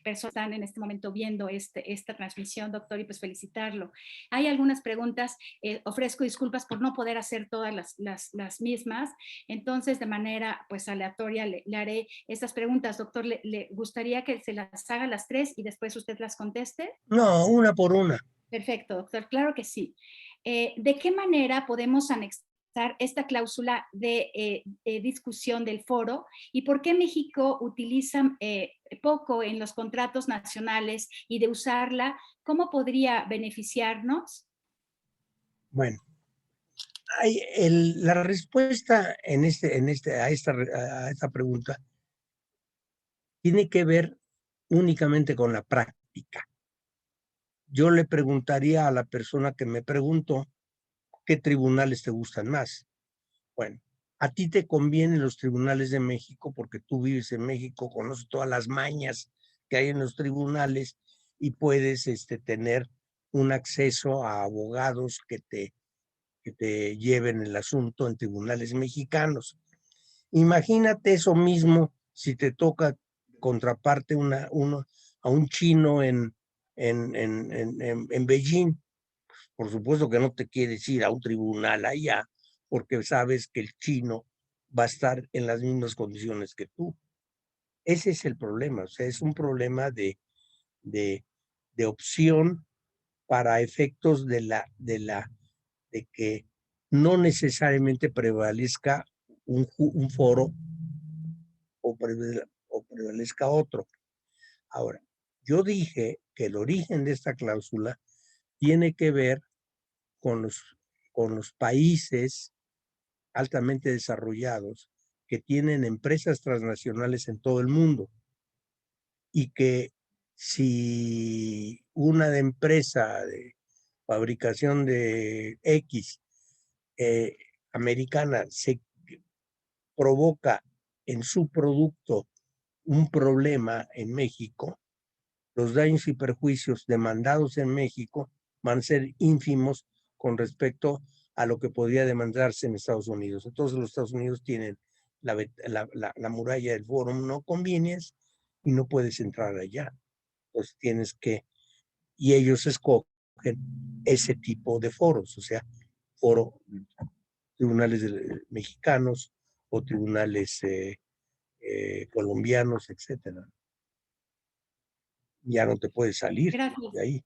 personas están en este momento viendo esta transmisión, doctor, y pues felicitarlo. Hay algunas preguntas, ofrezco disculpas por no poder hacer todas las mismas, entonces de manera pues aleatoria le haré estas preguntas. Doctor, ¿le gustaría que se las haga las 3 y después usted las conteste? No, una por una. Perfecto, doctor, claro que sí. ¿De qué manera podemos anexar esta cláusula de discusión del foro, y por qué México utiliza poco en los contratos nacionales, y de usarla, cómo podría beneficiarnos? Bueno, la respuesta a esta pregunta tiene que ver únicamente con la práctica. Yo le preguntaría a la persona que me preguntó, ¿qué tribunales te gustan más? Bueno, a ti te convienen los tribunales de México porque tú vives en México, conoces todas las mañas que hay en los tribunales, y puedes tener un acceso a abogados que te lleven el asunto en tribunales mexicanos. Imagínate eso mismo si te toca contraparte a un chino en Beijing. Por supuesto que no te quieres ir a un tribunal allá, porque sabes que el chino va a estar en las mismas condiciones que tú. Ese es el problema. O sea, es un problema de opción para efectos de que no necesariamente prevalezca un foro o prevalezca otro. Ahora, yo dije que el origen de esta cláusula tiene que ver con los países altamente desarrollados que tienen empresas transnacionales en todo el mundo, y que si una empresa de fabricación de X americana se provoca en su producto un problema en México, los daños y perjuicios demandados en México van a ser ínfimos con respecto a lo que podría demandarse en Estados Unidos. Entonces los Estados Unidos tienen la muralla del Fórum No Convenience y no puedes entrar allá. Entonces tienes que, y ellos escogen ese tipo de foros, o sea, foro, tribunales mexicanos o tribunales colombianos, etcétera. Ya no te puedes salir Gracias. de ahí.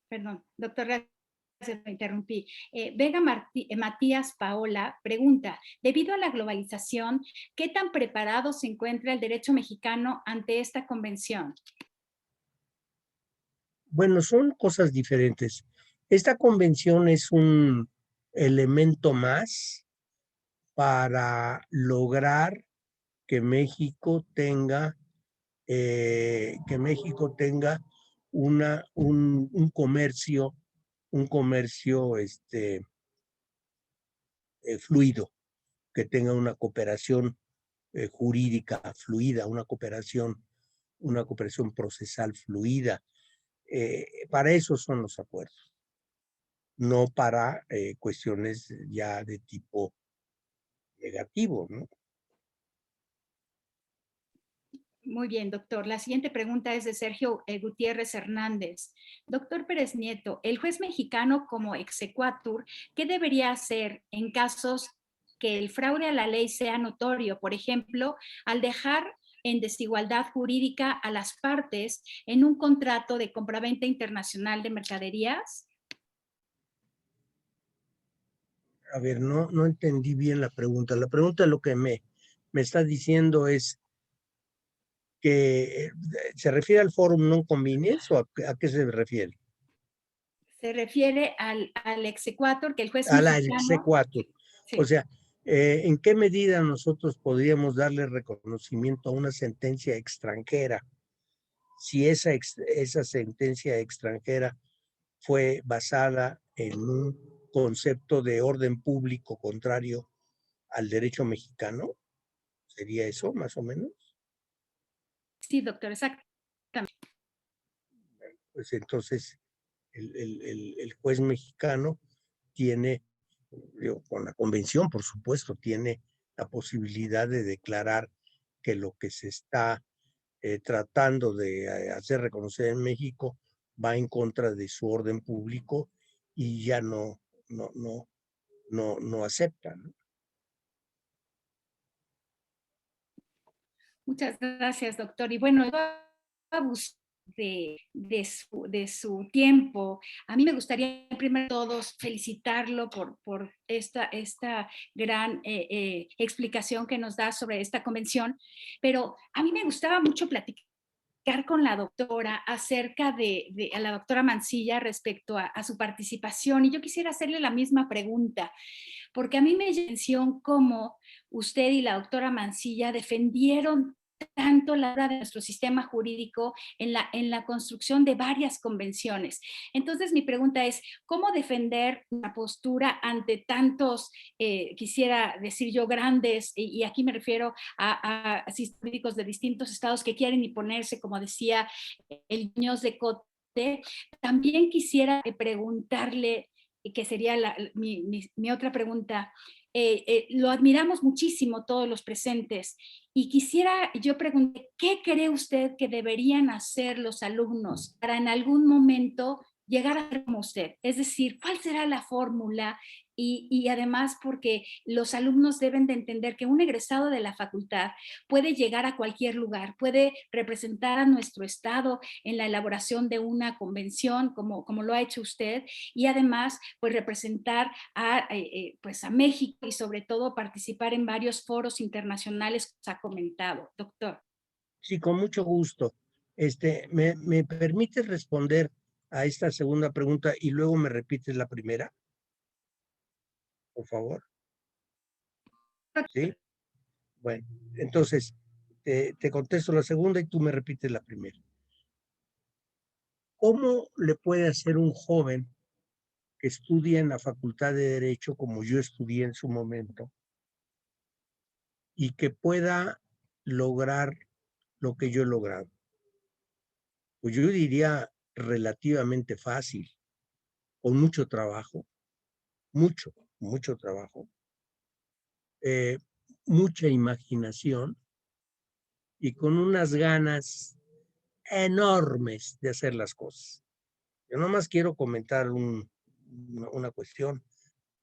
Perdón, doctor, gracias, me interrumpí. Vega Matías Paola pregunta, debido a la globalización, ¿qué tan preparado se encuentra el derecho mexicano ante esta convención? Bueno, son cosas diferentes. Esta convención es un elemento más para lograr que México tenga un comercio fluido, que tenga una cooperación jurídica fluida, una cooperación procesal fluida. Para eso son los acuerdos, no para cuestiones ya de tipo negativo, ¿no? Muy bien, doctor. La siguiente pregunta es de Sergio Gutiérrez Hernández. Doctor Pérez Nieto, el juez mexicano como exequatur, ¿qué debería hacer en casos que el fraude a la ley sea notorio? Por ejemplo, al dejar en desigualdad jurídica a las partes en un contrato de compraventa internacional de mercaderías. A ver, no entendí bien la pregunta. La pregunta lo que me está diciendo es que ¿se refiere al Fórum Non Convenience o a qué se refiere? Se refiere al exequatur, que el juez A la mexicano... exequatur. Sí. O sea, ¿en qué medida nosotros podríamos darle reconocimiento a una sentencia extranjera si esa sentencia extranjera fue basada en un concepto de orden público contrario al derecho mexicano? ¿Sería eso, más o menos? Sí, doctor, exactamente. Pues entonces el juez mexicano tiene, con la convención, por supuesto, tiene la posibilidad de declarar que lo que se está tratando de hacer reconocer en México va en contra de su orden público y ya no acepta, ¿no? Muchas gracias, doctor. Y bueno, abusar de su tiempo. A mí me gustaría, primero de todos, felicitarlo por esta gran explicación que nos da sobre esta convención, pero a mí me gustaba mucho platicar con la doctora acerca a la doctora Mancilla respecto a su participación, y yo quisiera hacerle la misma pregunta, porque a mí me llama la atención cómo usted y la doctora Mancilla defendieron tanto la obra de nuestro sistema jurídico en la construcción de varias convenciones. Entonces, mi pregunta es, ¿cómo defender una postura ante tantos, quisiera decir yo, grandes, y aquí me refiero a sistemas jurídicos de distintos estados que quieren imponerse, como decía el Muñoz de Cote? También quisiera preguntarle, que sería mi otra pregunta, lo admiramos muchísimo todos los presentes, y quisiera yo preguntar, ¿qué cree usted que deberían hacer los alumnos para en algún momento llegar a ser como usted? Es decir, ¿cuál será la fórmula? Y además, porque los alumnos deben de entender que un egresado de la facultad puede llegar a cualquier lugar, puede representar a nuestro estado en la elaboración de una convención, como lo ha hecho usted, y además pues representar pues a México y sobre todo participar en varios foros internacionales que se ha comentado, doctor. Sí, con mucho gusto. ¿Me permites responder a esta segunda pregunta y luego me repites la primera? Por favor. ¿Sí? Bueno, entonces te contesto la segunda y tú me repites la primera. ¿Cómo le puede hacer un joven que estudia en la Facultad de Derecho, como yo estudié en su momento, y que pueda lograr lo que yo he logrado? pues yo diría relativamente fácil, con mucho trabajo, mucho trabajo, mucha imaginación y con unas ganas enormes de hacer las cosas. Yo nomás quiero comentar una cuestión.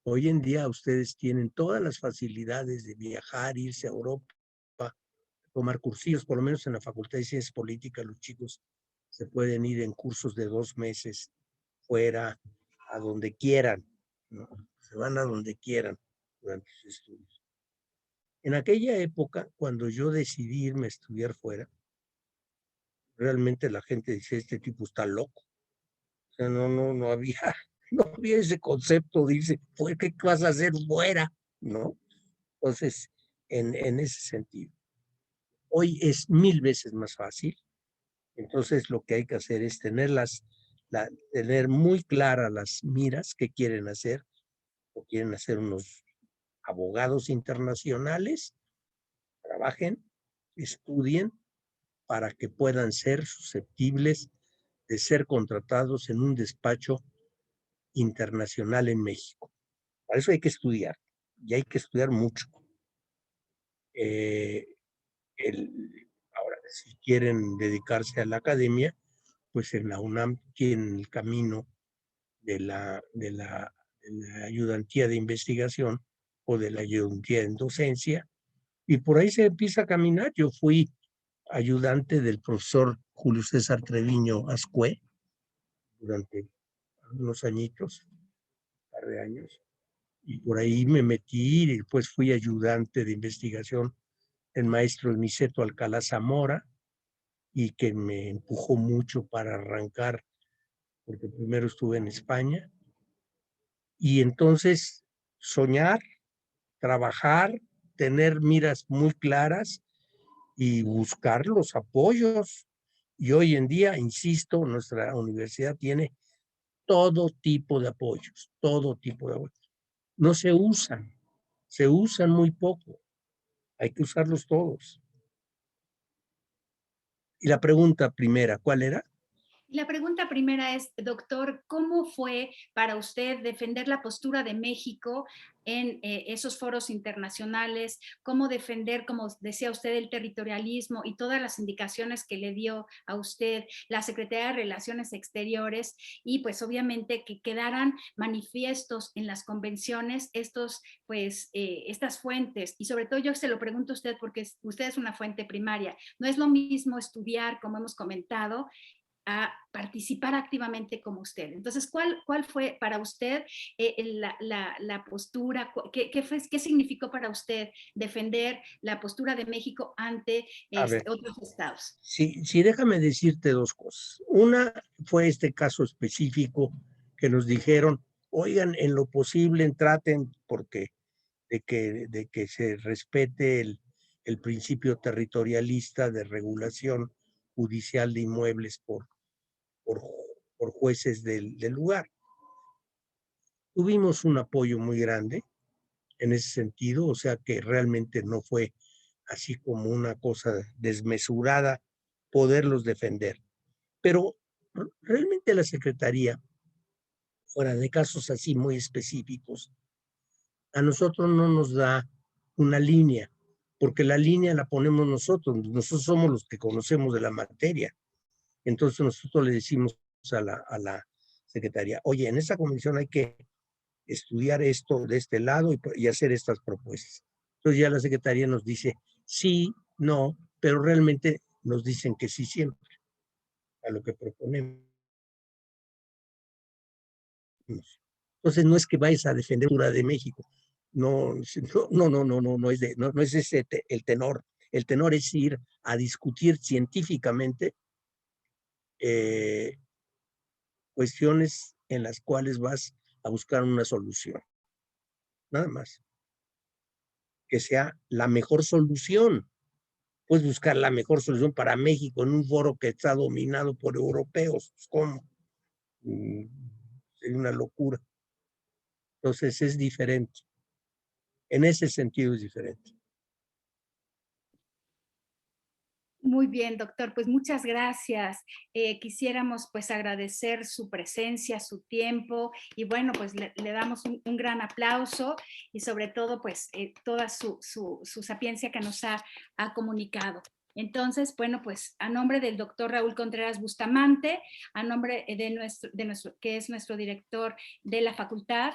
Hoy en día ustedes tienen todas las facilidades de viajar, irse a Europa, tomar cursillos, por lo menos en la Facultad de Ciencias Políticas, los chicos se pueden ir en cursos de 2 meses fuera, a donde quieran, ¿no? Se van a donde quieran durante sus estudios. En aquella época, cuando yo decidí irme a estudiar fuera, realmente la gente decía, este tipo está loco. O sea, no había, no había ese concepto, dice, ¿qué vas a hacer fuera? ¿No? Entonces, en ese sentido. Hoy es 1000 veces más fácil. Entonces, lo que hay que hacer es tener muy claras las miras que quieren hacer, o quieren hacer unos abogados internacionales, trabajen, estudien para que puedan ser susceptibles de ser contratados en un despacho internacional en México. Para eso hay que estudiar, y hay que estudiar mucho. Ahora, si quieren dedicarse a la academia, pues en la UNAM tienen el camino de la ayudantía de investigación o de la ayudantía en docencia, y por ahí se empieza a caminar. Yo fui ayudante del profesor Julio César Treviño Ascue durante unos añitos, un par de años, y por ahí me metí, y después fui ayudante de investigación del maestro Niceto Alcalá Zamora, y que me empujó mucho para arrancar, porque primero estuve en España, y entonces soñar, trabajar, tener miras muy claras y buscar los apoyos. Y hoy en día, insisto, nuestra universidad tiene todo tipo de apoyos, todo tipo de apoyos. No se usan muy poco. Hay que usarlos todos. Y la pregunta primera, ¿cuál era? La pregunta primera es, doctor, ¿cómo fue para usted defender la postura de México en esos foros internacionales? ¿Cómo defender, como decía usted, el territorialismo y todas las indicaciones que le dio a usted la Secretaría de Relaciones Exteriores? Y pues obviamente que quedaran manifiestos en las convenciones estas fuentes. Y sobre todo yo se lo pregunto a usted porque usted es una fuente primaria. No es lo mismo estudiar, como hemos comentado, a participar activamente como usted. Entonces, ¿cuál fue para usted la postura? ¿Qué significó para usted defender la postura de México ante otros estados? Sí, déjame decirte 2 cosas. Una fue este caso específico que nos dijeron, oigan, en lo posible traten de que se respete el principio territorialista de regulación judicial de inmuebles por jueces del lugar. Tuvimos un apoyo muy grande en ese sentido, o sea que realmente no fue así como una cosa desmesurada poderlos defender. Pero realmente la Secretaría, fuera de casos así muy específicos, a nosotros no nos da una línea, porque la línea la ponemos nosotros somos los que conocemos de la materia. Entonces nosotros le decimos a la Secretaría, oye, en esa convención hay que estudiar esto de este lado y hacer estas propuestas. Entonces ya la Secretaría nos dice sí, no, pero realmente nos dicen que sí siempre a lo que proponemos. Entonces no es que vayas a defender la de México. No es ese el tenor. El tenor es ir a discutir científicamente cuestiones en las cuales vas a buscar una solución. Nada más. Que sea la mejor solución. Puedes buscar la mejor solución para México en un foro que está dominado por europeos. ¿Cómo? Es una locura. Entonces es diferente. En ese sentido es diferente. Muy bien, doctor, pues muchas gracias. Quisiéramos pues agradecer su presencia, su tiempo y bueno, pues le damos un gran aplauso y sobre todo pues toda su sapiencia que nos ha comunicado. Entonces, bueno, pues a nombre del doctor Raúl Contreras Bustamante, a nombre de nuestro que es nuestro director de la facultad,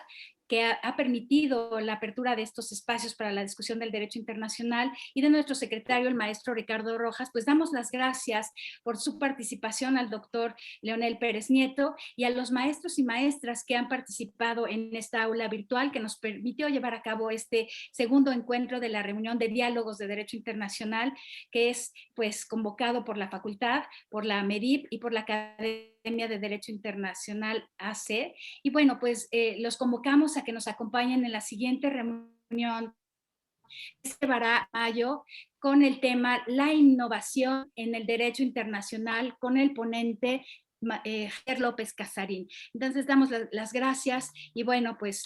que ha permitido la apertura de estos espacios para la discusión del derecho internacional, y de nuestro secretario, el maestro Ricardo Rojas, pues damos las gracias por su participación al doctor Leonel Pérez Nieto y a los maestros y maestras que han participado en esta aula virtual que nos permitió llevar a cabo este segundo encuentro de la reunión de diálogos de derecho internacional, que es pues convocado por la facultad, por la MEDIP y por la Academia de Derecho Internacional AC. Y bueno, pues los convocamos a que nos acompañen en la siguiente reunión que se llevará en mayo con el tema La innovación en el derecho internacional, con el ponente Javier López Casarín. Entonces damos las gracias y bueno, pues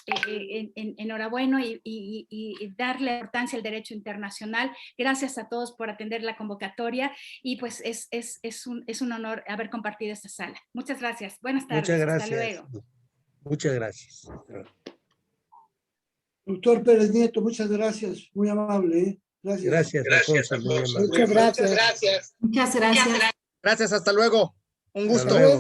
enhorabuena y darle importancia al derecho internacional. Gracias a todos por atender la convocatoria y pues es un honor haber compartido esta sala. Muchas gracias. Buenas tardes. Muchas gracias. Hasta luego. Muchas gracias. Doctor Pérez Nieto, muchas gracias, muy amable. Gracias. Gracias, Alfonso, muy amable. Muchas gracias. Muchas gracias. Gracias, hasta luego. Un gusto. Hasta luego.